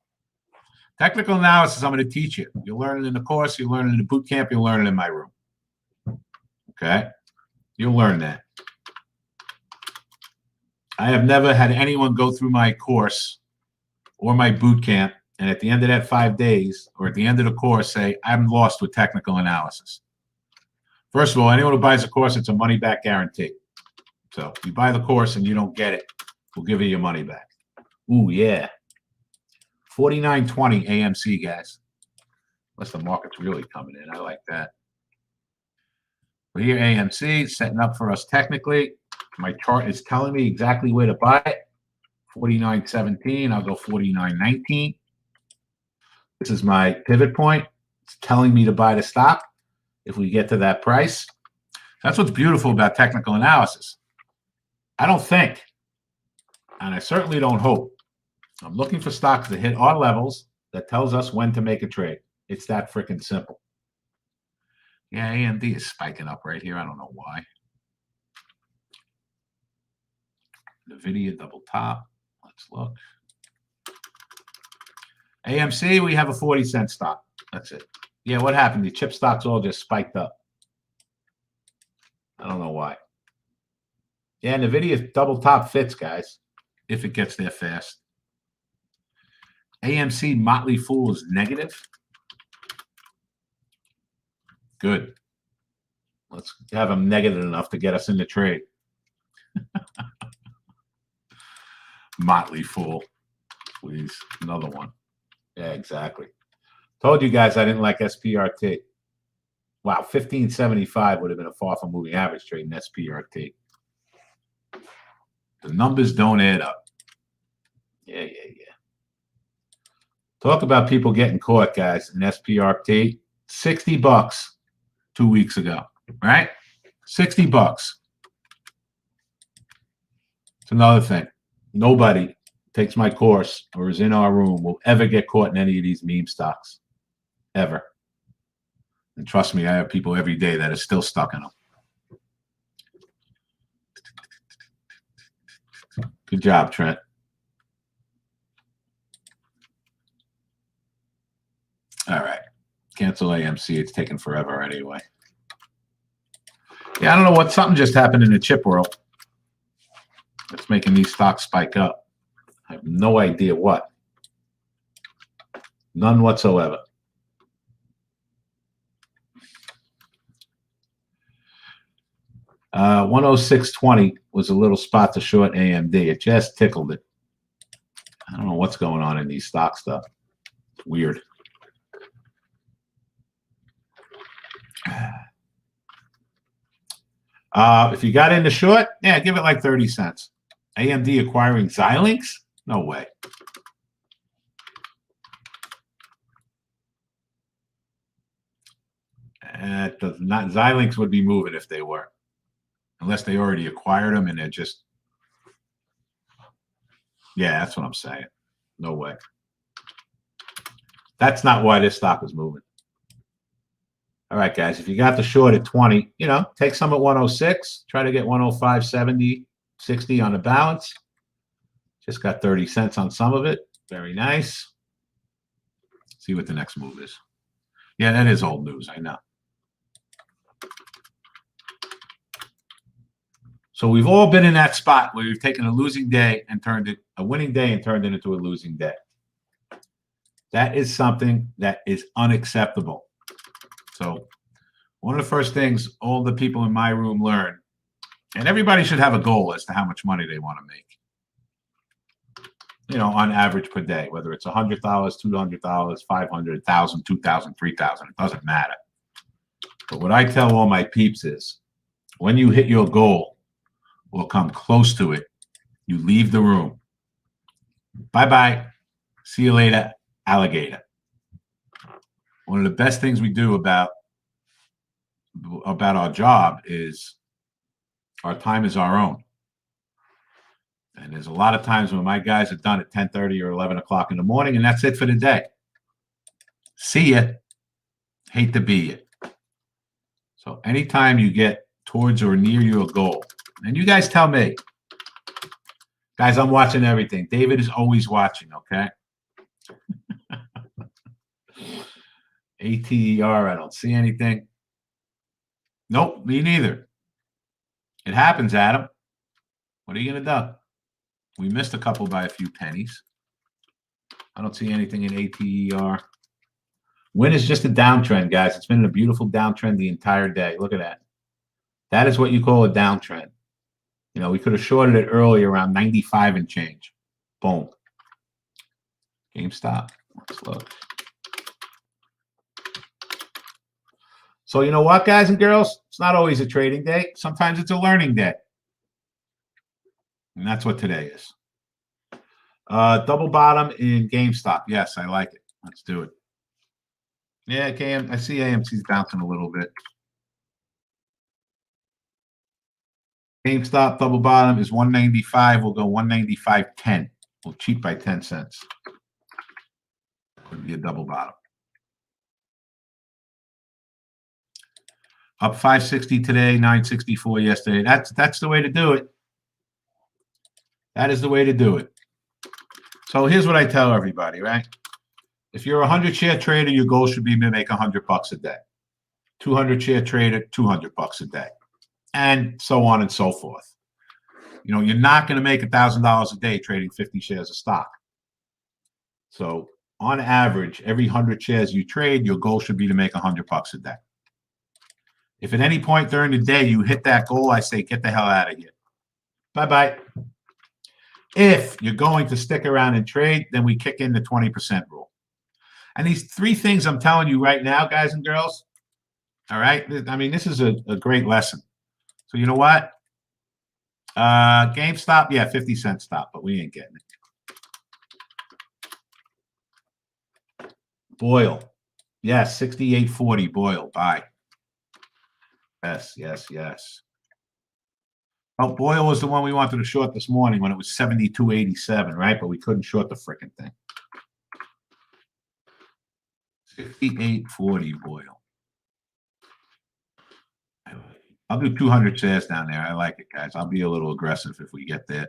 Technical analysis, I'm going to teach you. You'll learn it in the course. You'll learn it in the boot camp. You'll learn it in my room. Okay? You'll learn that. I have never had anyone go through my course or my boot camp and at the end of that 5 days or at the end of the course say, I'm lost with technical analysis. First of all, anyone who buys a course, it's a money-back guarantee. So if you buy the course and you don't get it, we'll give you your money back. Ooh, yeah. 49.20 AMC, guys. Unless the market's really coming in. I like that. But here, AMC, setting up for us technically. My chart is telling me exactly where to buy it. 49.17. I'll go 49.19. This is my pivot point. It's telling me to buy the stock if we get to that price. That's what's beautiful about technical analysis. I don't think, and I certainly don't hope, I'm looking for stocks that hit our levels that tells us when to make a trade. It's that freaking simple. Yeah, AMD is spiking up right here. I don't know why. NVIDIA double top. Let's look. AMC, we have a 40-cent stock. That's it. Yeah, what happened? The chip stocks all just spiked up. I don't know why. Yeah, NVIDIA double top fits, guys, if it gets there fast. AMC Motley Fool is negative. Good. Let's have them negative enough to get us in the trade. Motley Fool. Please. Another one. Yeah, exactly. Told you guys I didn't like SPRT. Wow, 1575 would have been a far from moving average trade in SPRT. The numbers don't add up. Yeah. Talk about people getting caught, guys, in SPRT. $60 2 weeks ago, right? $60. It's another thing. Nobody takes my course or is in our room will ever get caught in any of these meme stocks. Ever. And trust me, I have people every day that are still stuck in them. Good job, Trent. All right. Cancel AMC. It's taking forever anyway. Yeah, I don't know what. Something just happened in the chip world. It's making these stocks spike up. I have no idea what. None whatsoever. Uh, 106.20 was a little spot to short AMD. It just tickled it. I don't know what's going on in these stock stuff. It's weird. If you got into short, yeah, give it like 30 cents. AMD acquiring Xilinx? No way. It does not. Xilinx would be moving if they were, unless they already acquired them and they're just. Yeah, that's what I'm saying. No way. That's not why this stock is moving. All right, guys, if you got the short at 20, you know, take some at 106. Try to get 105, 70, 60 on the balance. Just got 30 cents on some of it. Very nice. See what the next move is. Yeah, that is old news. I know. So we've all been in that spot where we've taken a losing day and turned it a winning day and turned it into a losing day. That is something that is unacceptable. So one of the first things all the people in my room learn, and everybody should have a goal as to how much money they want to make, on average per day, whether it's $100, $200, 500, 1,000, 2,000, 3,000, it doesn't matter. But what I tell all my peeps is when you hit your goal or come close to it, you leave the room. Bye-bye. See you later, alligator. One of the best things we do about our job is our time is our own. And there's a lot of times when my guys are done at 10:30 or 11 o'clock in the morning, and that's it for the day. See ya. Hate to be you. So anytime you get towards or near your goal, and you guys tell me, guys, I'm watching everything. David is always watching, okay? ATER, I don't see anything. Nope, me neither. It happens, Adam. What are you going to do? We missed a couple by a few pennies. I don't see anything in ATER. Win is just a downtrend, guys. It's been a beautiful downtrend the entire day. Look at that. That is what you call a downtrend. We could have shorted it earlier around 95 and change. Boom. GameStop. Let's look. So you know what, guys and girls? It's not always a trading day. Sometimes it's a learning day. And that's what today is. Double bottom in GameStop. Yes, I like it. Let's do it. Yeah, I see AMC's bouncing a little bit. GameStop double bottom is 195. We'll go 195.10. We'll cheat by 10 cents. Could be a double bottom. Up 560 today, 964 yesterday. That's the way to do it. That is the way to do it. So here's what I tell everybody, right? If you're a 100-share trader, your goal should be to make $100 a day. 200-share trader, $200 a day, and so on and so forth. You're not going to make $1,000 a day trading 50 shares of stock. So on average, every 100 shares you trade, your goal should be to make $100 a day. If at any point during the day you hit that goal, I say, get the hell out of here. Bye-bye. If you're going to stick around and trade, then we kick in the 20% rule. And these three things I'm telling you right now, guys and girls, all right? I mean, this is a great lesson. So you know what? GameStop, yeah, 50-cent stop, but we ain't getting it. Boyle, yes, 68.40, Boyle, buy. Yes, yes, yes. Oh, Boyle was the one we wanted to short this morning when it was 72.87, right? But we couldn't short the frickin' thing. 68.40, Boyle. I'll do 200 shares down there. I like it, guys. I'll be a little aggressive if we get there.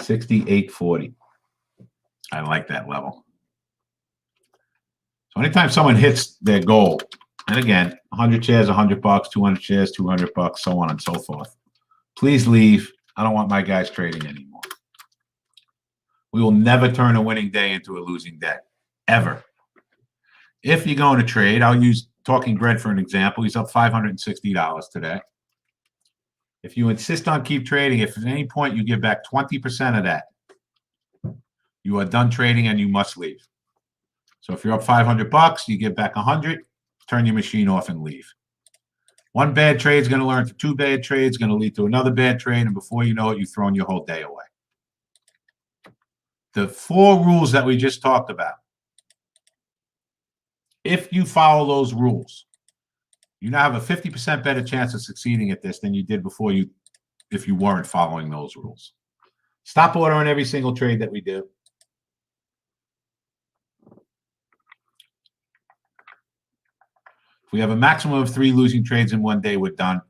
68.40. I like that level. So anytime someone hits their goal, and again, 100 shares, $100, 200 shares, $200, so on and so forth, please leave. I don't want my guys trading anymore. We will never turn a winning day into a losing day, ever. If you're going to trade, I'll use Talking Bread for an example. He's up $560 today. If you insist on keep trading, if at any point you give back 20% of that, you are done trading and you must leave. So if you're up $500, you give back 100, turn your machine off and leave. One bad trade is going to learn to two bad trades, going to lead to another bad trade, and before you know it, you've thrown your whole day away. The 4 rules that we just talked about, if you follow those rules, you now have a 50% better chance of succeeding at this than you did before if you weren't following those rules. Stop ordering every single trade that we do. If we have a maximum of 3 losing trades in one day, we're done.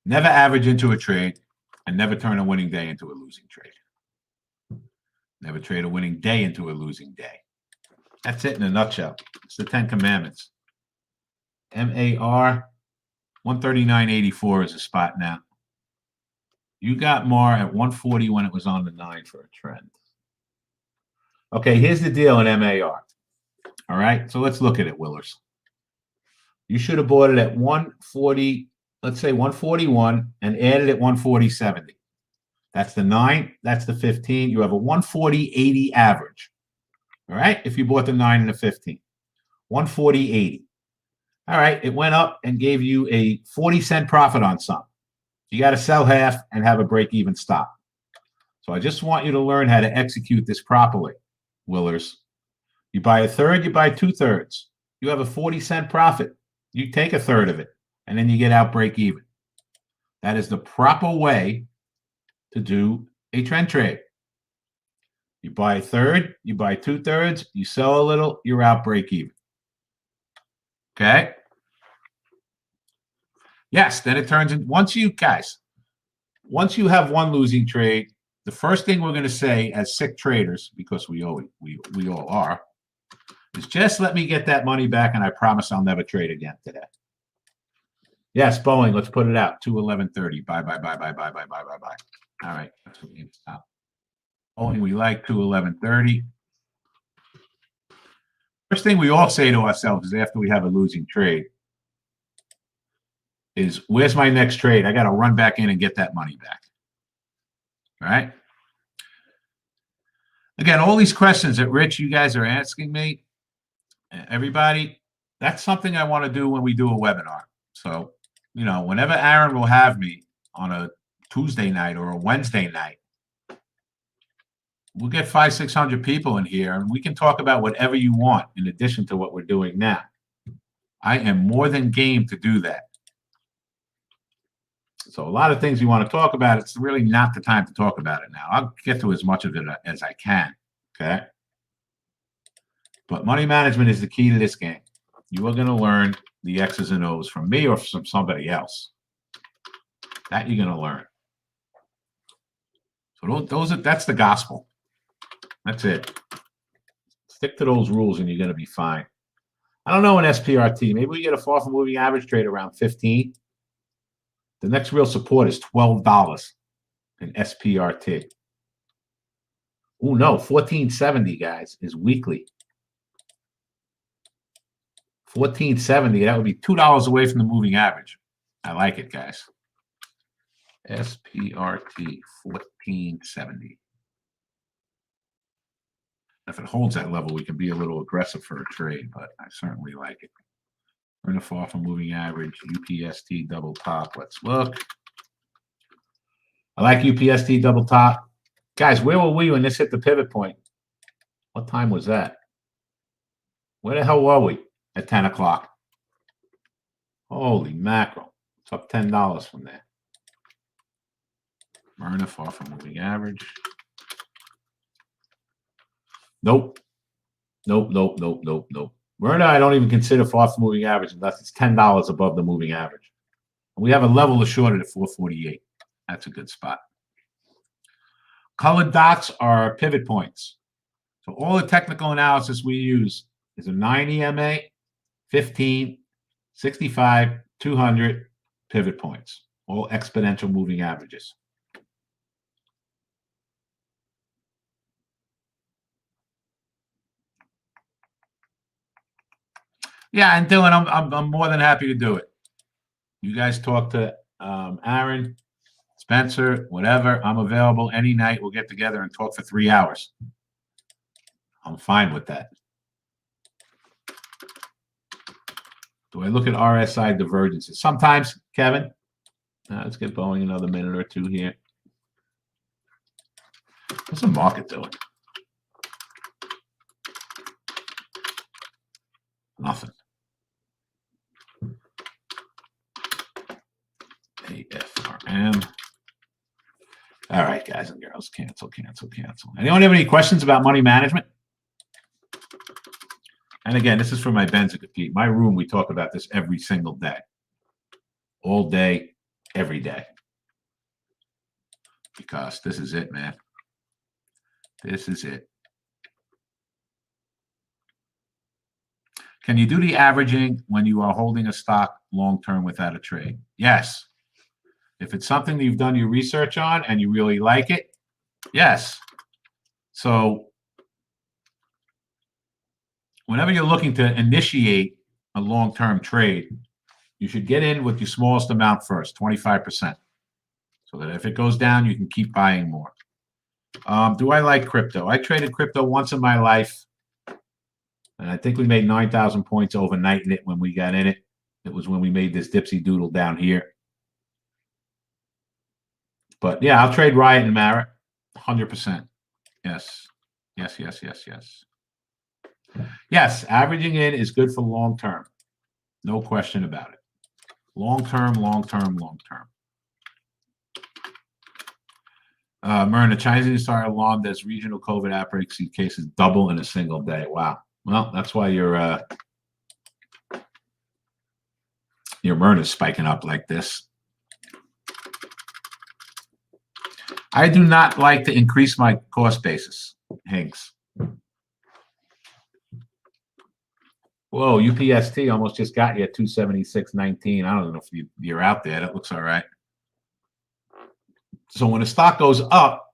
Never average into a trade, and never turn a winning day into a losing trade. Never trade a winning day into a losing day. That's it in a nutshell. It's the 10 Commandments. MAR 139.84 is a spot now. You got more at 140 when it was on the 9 for a trend. Okay, here's the deal in MAR. All right, so let's look at it, Willers. You should have bought it at 140, let's say 141, and added it 140.70. That's the 9, that's the 15. You have a 140.80 average. All right, if you bought the 9 and the 15. 140.80. All right, it went up and gave you a 40-cent profit on some. You got to sell half and have a break-even stop. So I just want you to learn how to execute this properly, Willers. You buy a third, you buy 2/3. You have a 40-cent profit. You take a third of it, and then you get out break-even. That is the proper way to do a trend trade. You buy a third, you buy 2/3, you sell a little, you're out break-even. Okay? Yes, then it turns in. Once you have one losing trade, the first thing we're going to say as sick traders, because we all are, is just let me get that money back, and I promise I'll never trade again today. Yes, Boeing, let's put it out. 211.30. Bye, bye, bye, bye, bye, bye, bye, bye, bye. All right, that's what we need to stop. Boeing, we like 211.30. First thing we all say to ourselves is after we have a losing trade is, where's my next trade? I got to run back in and get that money back. All right? Again, all these questions that Rich, you guys are asking me, everybody, that's something I want to do when we do a webinar. So, you know, whenever Aaron will have me on a Tuesday night or a Wednesday night, we'll get 500-600 people in here, and we can talk about whatever you want in addition to what we're doing now. I am more than game to do that. So a lot of things you want to talk about, it's really not the time to talk about it now. I'll get to as much of it as I can, okay? But money management is the key to this game. You are going to learn the X's and O's from me or from somebody else. That you're going to learn. So that's the gospel. That's it. Stick to those rules and you're going to be fine. I don't know an SPRT. Maybe we get a far from moving average trade around 15. The next real support is $12 in SPRT. Oh, no, 1470, guys, is weekly. 1470, that would be $2 away from the moving average. I like it, guys. SPRT 1470. If it holds that level, we can be a little aggressive for a trade, but I certainly like it. We're going to fall from moving average, UPST double top. Let's look. I like UPST double top. Guys, where were we when this hit the pivot point? What time was that? Where the hell were we at 10 o'clock? Holy mackerel. It's up $10 from there. Myrna, far from moving average. Nope. Nope, nope, nope, nope, nope. Myrna, I don't even consider far from moving average unless it's $10 above the moving average. We have a level of shorted at 448. That's a good spot. Colored dots are pivot points. So all the technical analysis we use is a 9 EMA, 15, 65, 200 pivot points, all exponential moving averages. Yeah, and Dylan, I'm more than happy to do it. You guys talk to Aaron, Spencer, whatever. I'm available any night. We'll get together and talk for 3 hours. I'm fine with that. Do I look at RSI divergences? Sometimes, Kevin. Let's get Boeing another minute or two here. What's the market doing? Nothing. AFRM. All right, guys and girls, cancel, cancel, cancel. Anyone have any questions about money management? And again, this is for my Benzinga Pete. My room, we talk about this every single day. All day, every day. Because this is it, man. This is it. Can you do the averaging when you are holding a stock long-term without a trade? Yes. If it's something that you've done your research on and you really like it, yes. So whenever you're looking to initiate a long-term trade, you should get in with your smallest amount first, 25%, so that if it goes down, you can keep buying more. Do I like crypto? I traded crypto once in my life, and I think we made 9,000 points overnight in it when we got in it. It was when we made this dipsy doodle down here. But yeah, I'll trade Riot and Marit, 100%. Yes, yes, yes, yes, yes. Yes, averaging in is good for long term. No question about it. Long term, long term, long term. Myrna, Chinese New Star alarmed as regional COVID outbreak cases double in a single day. Wow. Well, that's why your Myrna's spiking up like this. I do not like to increase my cost basis, Hinks. Whoa, UPST almost just got you at 276.19. I don't know if you're out there. That looks all right. So when a stock goes up,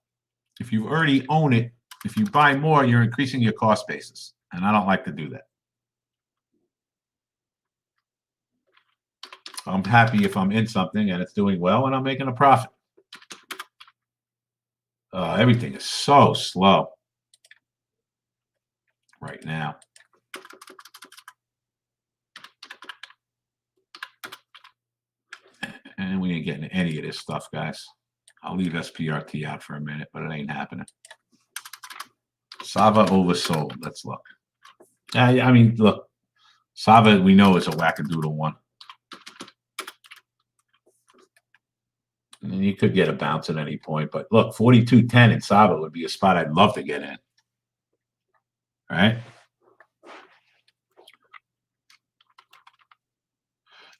if you already own it, if you buy more, you're increasing your cost basis. And I don't like to do that. I'm happy if I'm in something and it's doing well and I'm making a profit. Everything is so slow right now. And we ain't getting any of this stuff, guys. I'll leave SPRT out for a minute, but it ain't happening. Sava oversold. Let's look. I mean, look, Sava we know is a wackadoodle one. And you could get a bounce at any point, but look, 42.10 in Sava would be a spot I'd love to get in. All right.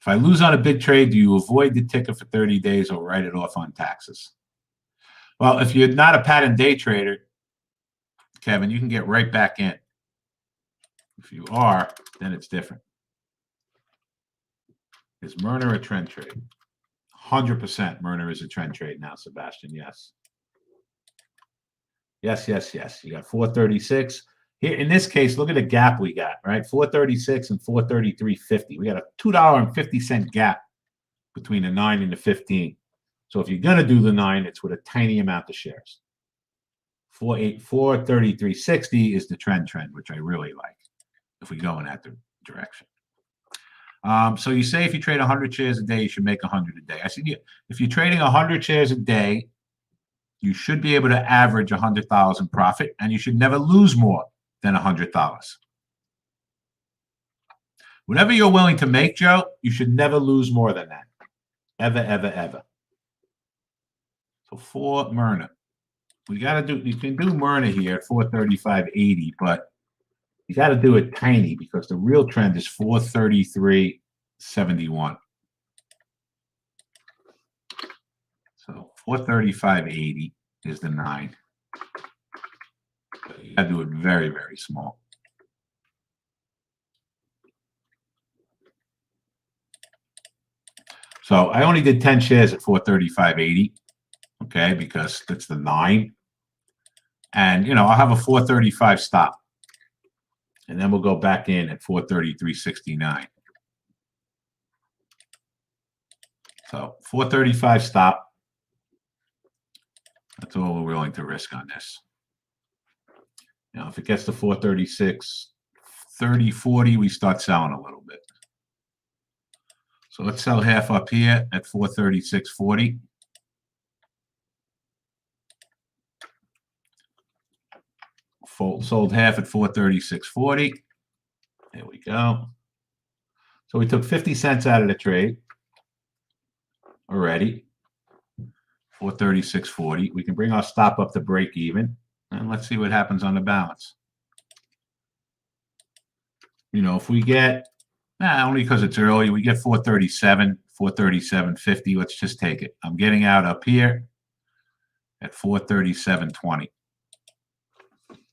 If I lose on a big trade, do you avoid the ticker for 30 days or write it off on taxes? Well, if you're not a pattern day trader, Kevin, you can get right back in. If you are, then it's different. Is Myrna a trend trade? 100% Myrna is a trend trade now, Sebastian. Yes. Yes, yes, yes. You got 436. Here, in this case, look at the gap we got, right? 436 and 433.50. We got a $2.50 gap between the 9 and the 15. So if you're going to do the 9, it's with a tiny amount of shares. 433.60 is the trend, which I really like if we go in that direction. So you say if you trade 100 shares a day, you should make 100 a day. I said, if you're trading 100 shares a day, you should be able to average $100 in profit, and you should never lose more than $100. Whatever you're willing to make, Joe, you should never lose more than that. Ever, ever, ever. So for Myrna, we got to do, you can do Myrna here at 435.80, but you got to do it tiny because the real trend is 433.71. So 435.80 is the 9. So you got to do it very, very small. So I only did 10 shares at 435.80, okay, because that's the 9. And, I'll have a 435 stop. And then we'll go back in at 433.69. So 435 stop. That's all we're willing to risk on this. If it gets to 436, 30, 40, we start selling a little bit. So let's sell half up here at 436.40. Sold half at 436.40. There we go. So we took 50 cents out of the trade already. 436.40. We can bring our stop up to break even. And let's see what happens on the balance. If we get, only because it's early, we get 437, 437.50. Let's just take it. I'm getting out up here at 437.20.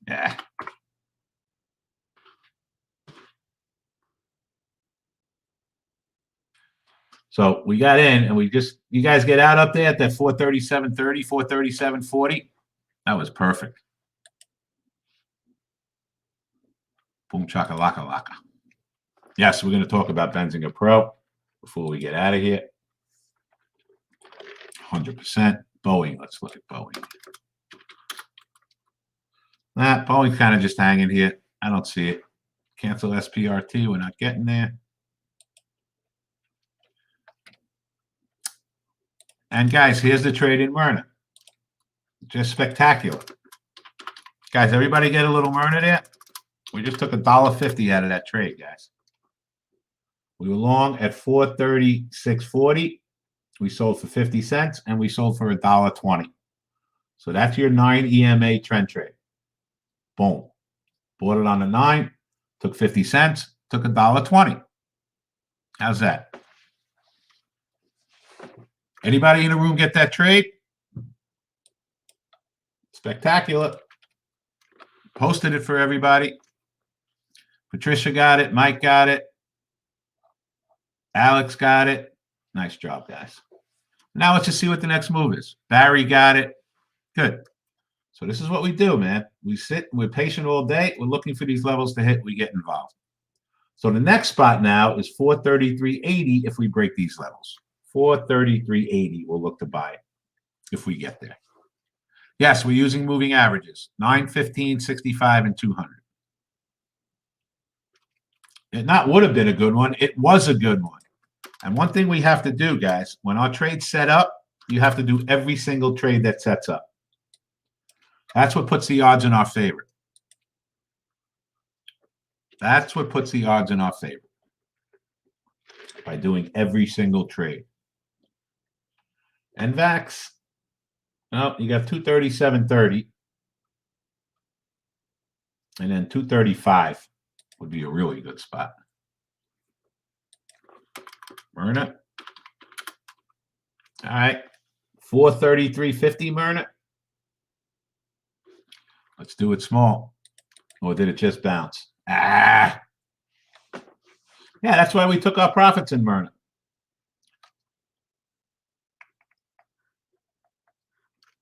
Yeah. So we got in and you guys get out up there at that 437.30, 437.40. That was perfect. Boom, chakalaka laka. Yes, we're going to talk about Benzinga Pro before we get out of here. 100%. Boeing. Let's look at Boeing. Boeing's kind of just hanging here. I don't see it. Cancel SPRT. We're not getting there. And guys, here's the trade in Myrna. Just spectacular. Guys, everybody get a little Myrna there? We just took $1.50 out of that trade, guys. We were long at 436.40. We sold for 50 cents and we sold for $1.20. So that's your 9 EMA trend trade. Boom. Bought it on the 9, took 50 cents, took $1.20. How's that? Anybody in the room get that trade? Spectacular. Posted it for everybody. Patricia got it. Mike got it. Alex got it. Nice job, guys. Now let's just see what the next move is. Barry got it. Good. So this is what we do, man. We sit, we're patient all day. We're looking for these levels to hit. We get involved. So the next spot now is 433.80 if we break these levels. 433.80 we'll look to buy it if we get there. Yes, we're using moving averages. 9, 15, 65, and 200. It not would have been a good one. It was a good one. And one thing we have to do, guys, when our trade's set up, you have to do every single trade that sets up. That's what puts the odds in our favor. That's what puts the odds in our favor. By doing every single trade. And VAX, well, you got 237.30. And then 235 would be a really good spot. Myrna. All right. 433.50, Myrna. Let's do it small. Or did it just bounce? Yeah, that's why we took our profits in Myrna.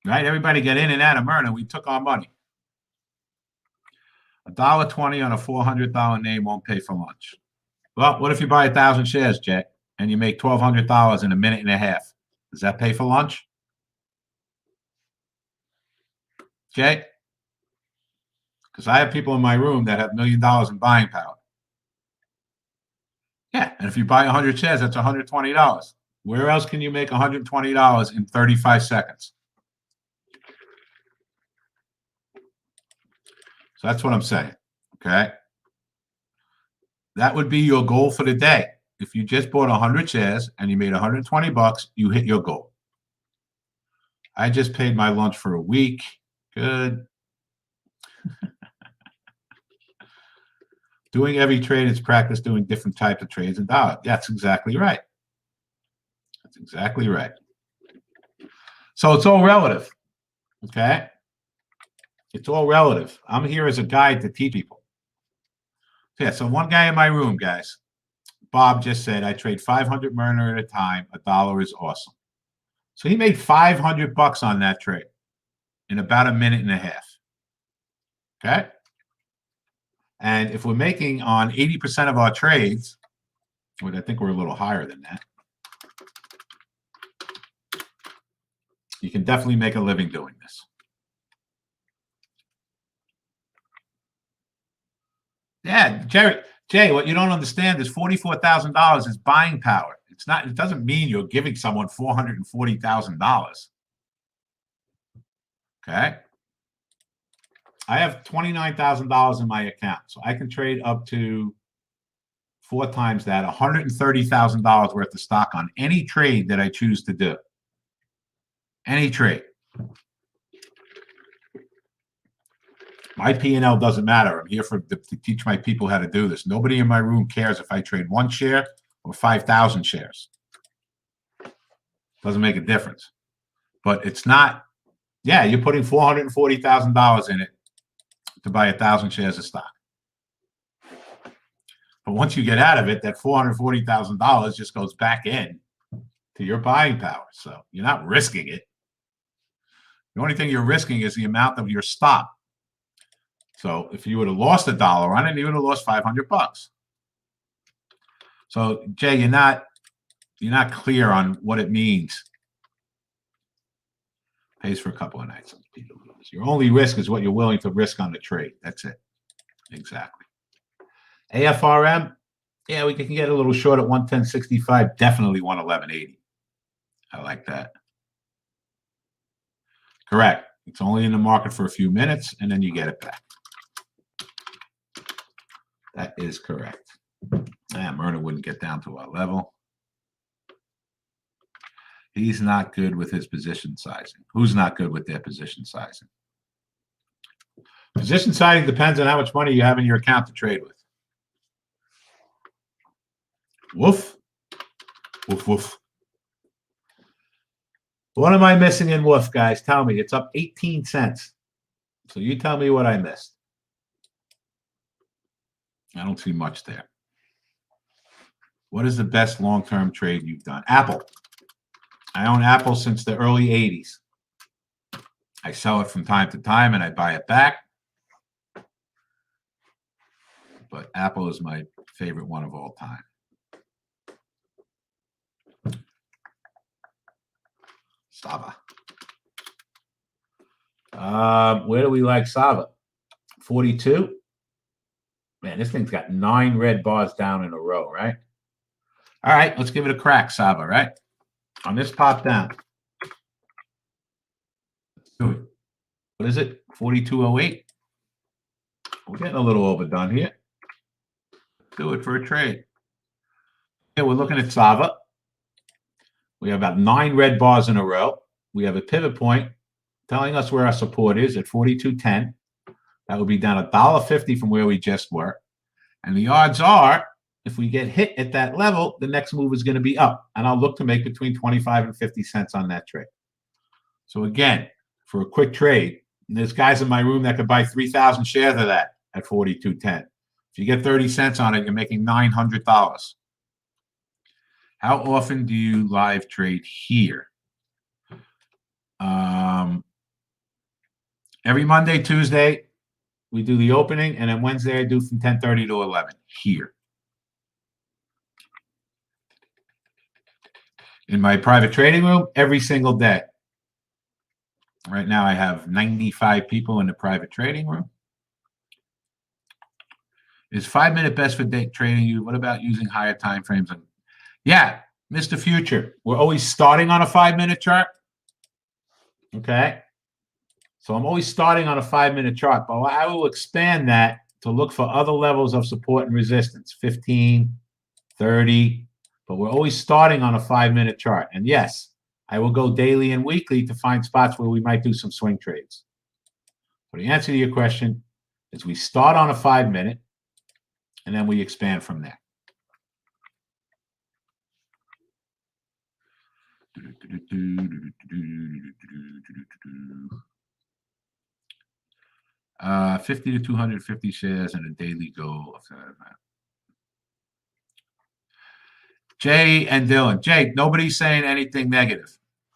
Right? Everybody get in and out of Myrna. We took our money. $1.20 on a $400 name won't pay for lunch. Well, what if you buy 1,000 shares, Jay, and you make $1,200 in a minute and a half? Does that pay for lunch? Jay? Because I have people in my room that have $1 million in buying power. Yeah, and if you buy 100 shares, that's $120. Where else can you make $120 in 35 seconds? So that's what I'm saying, okay? That would be your goal for the day. If you just bought 100 shares and you made $120, you hit your goal. I just paid my lunch for a week. Good. Doing every trade is practice doing different types of trades in dollars. That's exactly right. That's exactly right. So it's all relative, okay? It's all relative. I'm here as a guide to teach people. Yeah, so one guy in my room, guys, Bob just said, I trade 500 Myrna at a time. $1 is awesome. So he made $500 on that trade in about a minute and a half. Okay? And if we're making on 80% of our trades, which I think we're a little higher than that, you can definitely make a living doing this. Yeah, Jay, what you don't understand is $44,000 is buying power. It's not. It doesn't mean you're giving someone $440,000. Okay. I have $29,000 in my account, so I can trade up to 4 times that, $130,000 worth of stock on any trade that I choose to do. Any trade. My P&L doesn't matter. I'm here to teach my people how to do this. Nobody in my room cares if I trade 1 share or 5,000 shares. Doesn't make a difference. But it's not, yeah, you're putting $440,000 in it to buy 1,000 shares of stock. But once you get out of it, that $440,000 just goes back in to your buying power. So you're not risking it. The only thing you're risking is the amount of your stop. So if you would have lost $1 on it, you would have lost $500. So Jay, you're not clear on what it means. Pays for a couple of nights. Your only risk is what you're willing to risk on the trade. That's it. Exactly. AFRM, yeah, we can get a little short at 110.65. Definitely 111.80. I like that. Correct. It's only in the market for a few minutes, and then you get it back. That is correct. Myrna wouldn't get down to our level. He's not good with his position sizing. Who's not good with their position sizing? Position sizing depends on how much money you have in your account to trade with. Woof. Woof, woof. What am I missing in Woof, guys? Tell me. It's up 18 cents. So you tell me what I missed. I don't see much there. What is the best long-term trade you've done? Apple. I own Apple since the early 80s. I sell it from time to time, and I buy it back. But Apple is my favorite one of all time. Sava. Where do we like Sava? 42. Man, this thing's got 9 red bars down in a row, right? All right, let's give it a crack, Sava, right? On this pop down. Let's do it. What is it? 42.08. We're getting a little overdone here. Let's do it for a trade. Okay, we're looking at Sava. We have about 9 red bars in a row. We have a pivot point telling us where our support is at 42.10. That would be down $1.50 from where we just were. And the odds are, if we get hit at that level, the next move is going to be up. And I'll look to make between 25 and 50 cents on that trade. So again, for a quick trade, there's guys in my room that could buy 3,000 shares of that at 42.10. If you get 30 cents on it, you're making $900. How often do you live trade here? Every Monday, Tuesday, we do the opening, and then Wednesday I do from 10:30 to 11 here. In my private trading room, every single day. Right now I have 95 people in the private trading room. Is 5-minute best for day trading? What about using higher time frames? Yeah, Mr. Future, we're always starting on a 5-minute chart. Okay. So I'm always starting on a 5-minute chart, but I will expand that to look for other levels of support and resistance, 15, 30, but we're always starting on a 5-minute chart. And yes, I will go daily and weekly to find spots where we might do some swing trades. So the answer to your question is we start on a 5-minute and then we expand from there. 50 to 250 shares and a daily goal of that amount. Jay and Dylan. Jay, nobody's saying anything negative.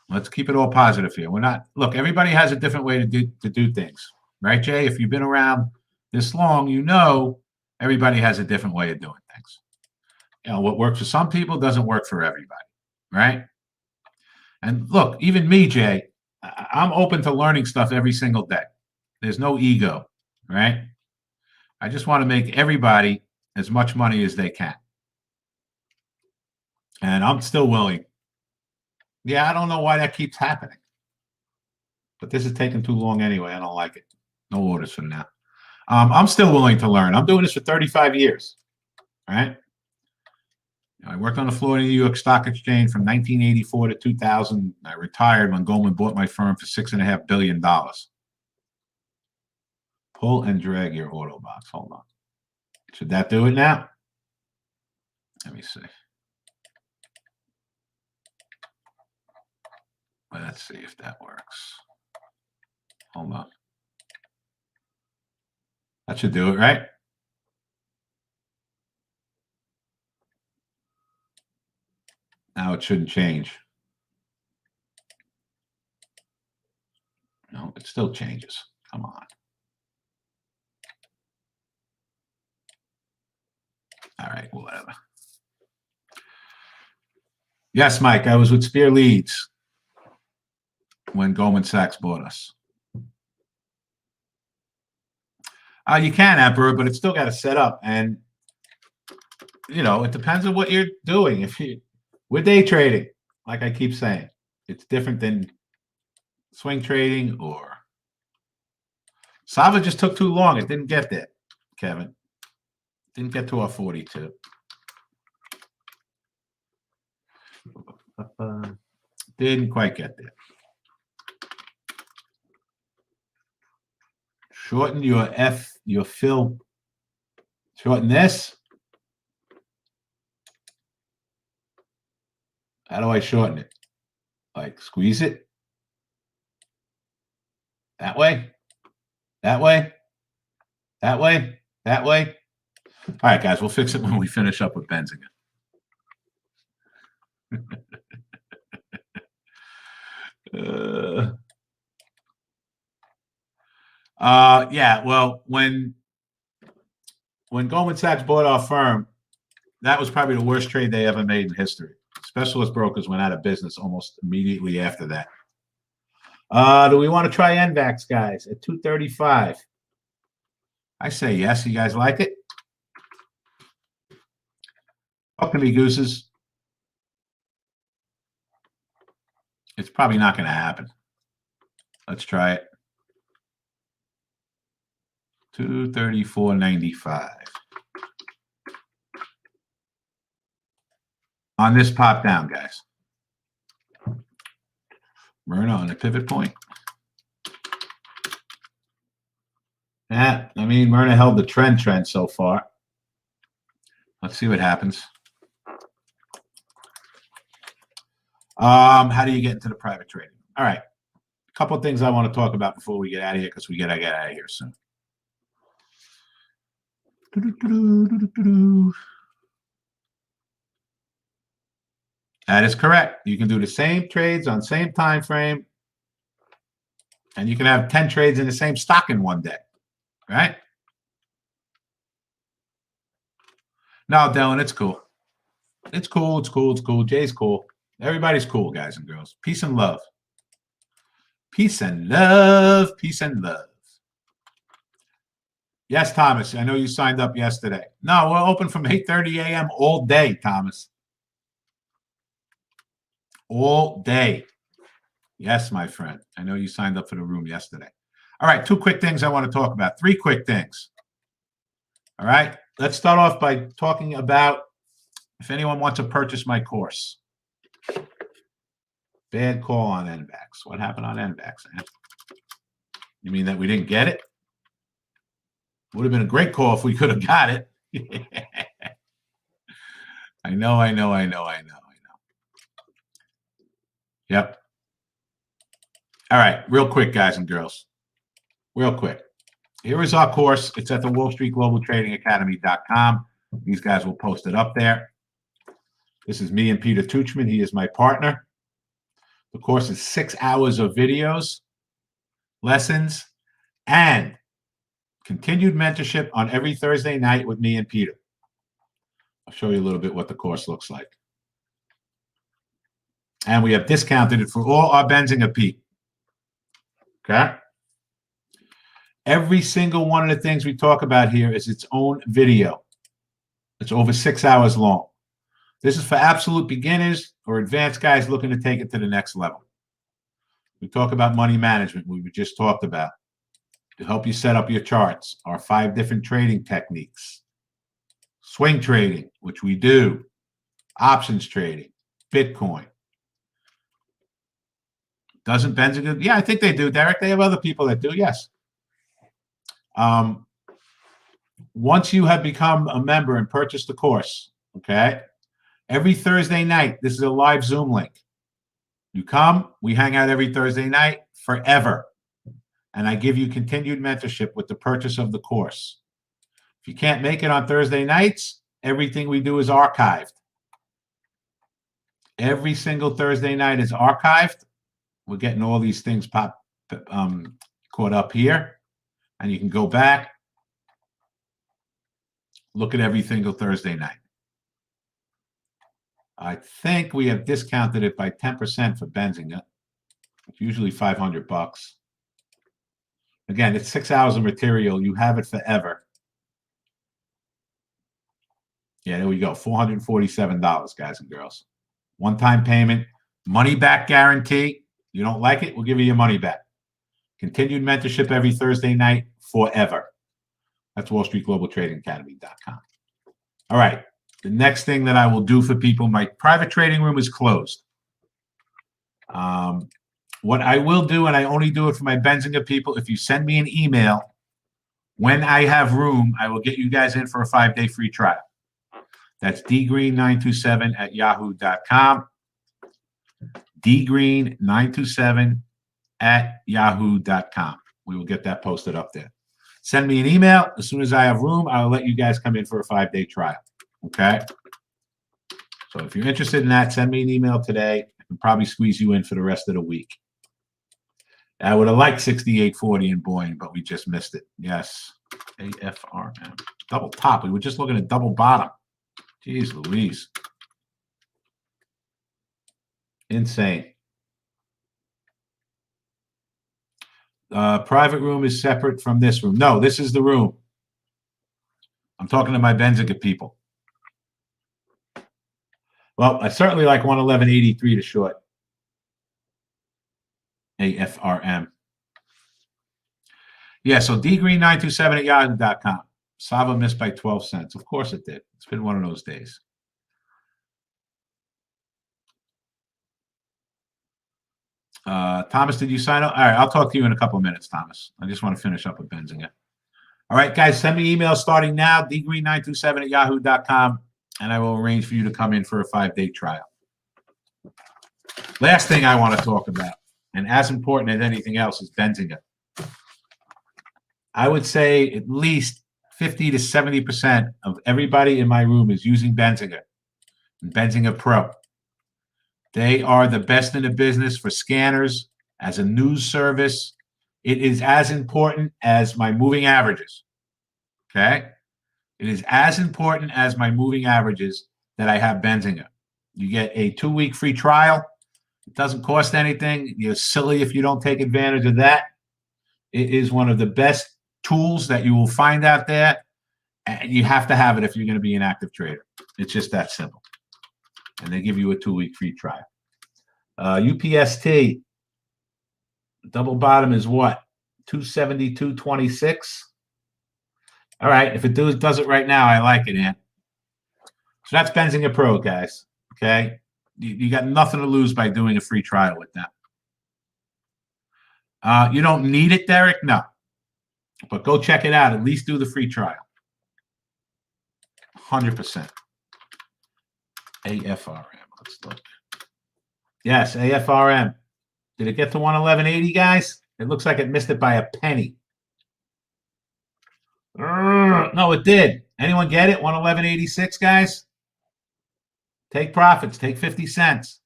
Let's keep it all positive here. We're not. Look, everybody has a different way to do things, right, Jay? If you've been around this long, you know everybody has a different way of doing things. You know, what works for some people doesn't work for everybody, right? And look, even me, Jay, I'm open to learning stuff every single day. There's no ego, right? I just want to make everybody as much money as they can. And I'm still willing. Yeah, I don't know why that keeps happening. But this is taking too long anyway. I don't like it. No orders for now. I'm still willing to learn. I'm doing this for 35 years, right? I worked on the floor of the New York Stock Exchange from 1984 to 2000. I retired when Goldman bought my firm for $6.5 billion. Pull and drag your auto box. Hold on. Should that do it now? Let me see. Let's see if that works. Hold on. That should do it, right? Now it shouldn't change. Still changes. Come on. All right, whatever. Yes, Mike, I was with Spear Leads when Goldman Sachs bought us. You can, Emperor, but it's still got to set up. And, you know, it depends on what you're doing. If we're day trading, like I keep saying, it's different than swing trading or Sava just took too long. It didn't get there, Kevin. Didn't get to our 42. Didn't quite get there. Shorten your fill. Shorten this. How do I shorten it? Like squeeze it? That way? That way? That way? That way? All right, guys, we'll fix it when we finish up with Benzinga. Yeah, well, when Goldman Sachs bought our firm, that was probably the worst trade they ever made in history. Specialist brokers went out of business almost immediately after that. Do we want to try NVAX, guys, at 235? I say yes. You guys like it? Talk to me, gooses. It's probably not going to happen. Let's try it. 234.95. On this pop down, guys. Myrna on the pivot point. Yeah, I mean, Myrna held the trend so far. Let's see what happens. How do you get into the private trading? All right. A couple of things I want to talk about before we get out of here because we got to get out of here soon. That is correct. You can do the same trades on same time frame, and you can have 10 trades in the same stock in one day, right? No, Dylan, it's cool. It's cool. It's cool. It's cool. Jay's cool. Everybody's cool, guys and girls. Peace and love. Peace and love. Peace and love. Yes, Thomas. I know you signed up yesterday. No, we're open from 8:30 a.m. all day, Thomas. All day. Yes, my friend. I know you signed up for the room yesterday. All right, 2 quick things I want to talk about. 3 quick things. All right, let's start off by talking about if anyone wants to purchase my course. Bad call on NVAX. What happened on NVAX? You mean that we didn't get it? Would have been a great call if we could have got it. I know. Yep. All right, real quick, guys and girls. Real quick. Here is our course. It's at the Wall Street Global Trading Academy.com. These guys will post it up there. This is me and Peter Tuchman. He is my partner. The course is 6 hours of videos, lessons, and continued mentorship on every Thursday night with me and Peter. I'll show you a little bit what the course looks like. And we have discounted it for all our Benzinga people. Okay? Every single one of the things we talk about here is its own video. It's over 6 hours long. This is for absolute beginners or advanced guys looking to take it to the next level. We talk about money management, we just talked about, to help you set up your charts, our 5 different trading techniques. Swing trading, which we do. Options trading. Bitcoin. Doesn't Benzinga? Yeah, I think they do, Derek. They have other people that do, yes. Once you have become a member and purchased the course, okay, every Thursday night, this is a live Zoom link. You come, we hang out every Thursday night forever. And I give you continued mentorship with the purchase of the course. If you can't make it on Thursday nights, everything we do is archived. Every single Thursday night is archived. We're getting all these things caught up here, and you can go back, look at every single Thursday night. I think we have discounted it by 10% for Benzinga. It's usually $500. Again, it's 6 hours of material. You have it forever. Yeah, there we go. $447, guys and girls. One-time payment, money-back guarantee. You don't like it, we'll give you your money back. Continued mentorship every Thursday night forever. That's WallStreetGlobalTradingAcademy.com. All right. The next thing that I will do for people, my private trading room is closed. What I will do, and I only do it for my Benzinga people, if you send me an email, when I have room, I will get you guys in for a 5-day free trial. That's dgreen927@yahoo.com. dgreen927@yahoo.com. We will get that posted up there. Send me an email. As soon as I have room, I'll let you guys come in for a 5-day trial. Okay? So if you're interested in that, send me an email today. I can probably squeeze you in for the rest of the week. I would have liked 68.40 in Boeing, but we just missed it. Yes. AFRM. Double top. We were just looking at double bottom. Jeez Louise. Insane. Private room is separate from this room. No, this is the room. I'm talking to my Benzinga people. Well, I certainly like 111.83 to short. AFRM. Yeah, so dgreen927@yahoo.com. Sava missed by 12 cents. Of course it did. It's been one of those days. Thomas, did you sign up? All right, I'll talk to you in a couple of minutes, Thomas. I just want to finish up with Benzinga. All right, guys, send me emails starting now, dgreen927@yahoo.com, and I will arrange for you to come in for a 5-day trial. Last thing I want to talk about, and as important as anything else, is Benzinga. I would say at least 50 to 70% of everybody in my room is using Benzinga and Benzinga Pro. They are the best in the business for scanners, as a news service. It is as important as my moving averages. Okay? It is as important as my moving averages that I have Benzinga. You get a 2-week free trial. It doesn't cost anything. You're silly if you don't take advantage of that. It is one of the best tools that you will find out there. And you have to have it if you're going to be an active trader. It's just that simple. And they give you a 2-week free trial. UPST, double bottom is what? 272.26. All right, if it does it right now, I like it, Ant. So that's Benzinga Pro, guys. Okay, you got nothing to lose by doing a free trial with them. You don't need it, Derek? No. But go check it out. At least do the free trial. 100%. AFRM. Let's look. Yes, AFRM. Did it get to 111.80, guys? It looks like it missed it by a penny. No, it did. Anyone get it? 111.86, guys? Take profits. Take 50 cents.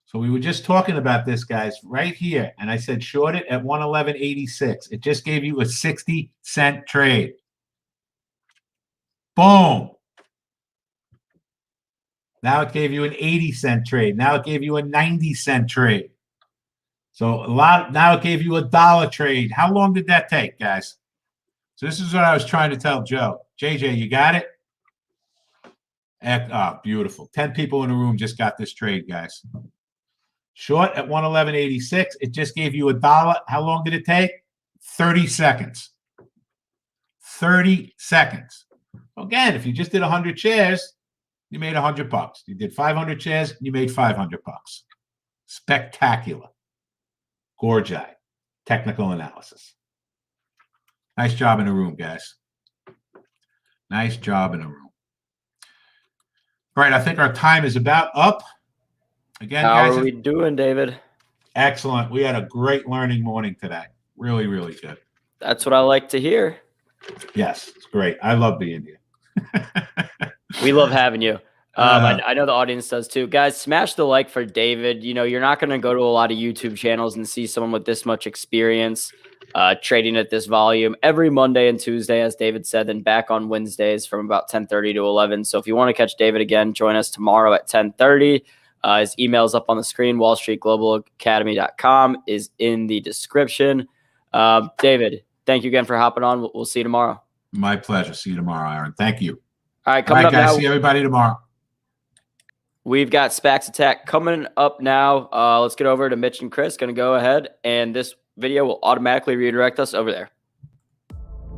So we were just talking about this, guys, right here. And I said short it at 111.86. It just gave you a 60-cent trade. Boom. Now it gave you an 80-cent trade. Now it gave you a 90-cent trade. So now it gave you a $1 trade. How long did that take, guys? So this is what I was trying to tell Joe. JJ, you got it? Oh, beautiful. 10 people in the room just got this trade, guys. Short at 111.86. It just gave you $1. How long did it take? 30 seconds. 30 seconds. Again, if you just did 100 shares, you made $100. You did 500 shares, you made $500. Spectacular. Gorgeous. Technical analysis. Nice job in the room, guys. Nice job in the room. All right, I think our time is about up. Again, how guys, are we doing, David? Excellent. We had a great learning morning today. Really, really good. That's what I like to hear. Yes, it's great. I love being here. We love having you. I know the audience does too. Guys, smash the like for David. You know, you're not going to go to a lot of YouTube channels and see someone with this much experience trading at this volume every Monday and Tuesday, as David said, then back on Wednesdays from about 10:30 to 11. So if you want to catch David again, join us tomorrow at 10:30. His email's up on the screen. WallStreetGlobalAcademy.com is in the description. David, thank you again for hopping on. We'll see you tomorrow. My pleasure. See you tomorrow, Aaron. Thank you. All right, coming All up right, guys. now. See everybody tomorrow. We've got SPACs Attack coming up now. Let's get over to Mitch and Chris. Going to go ahead, and this video will automatically redirect us over there.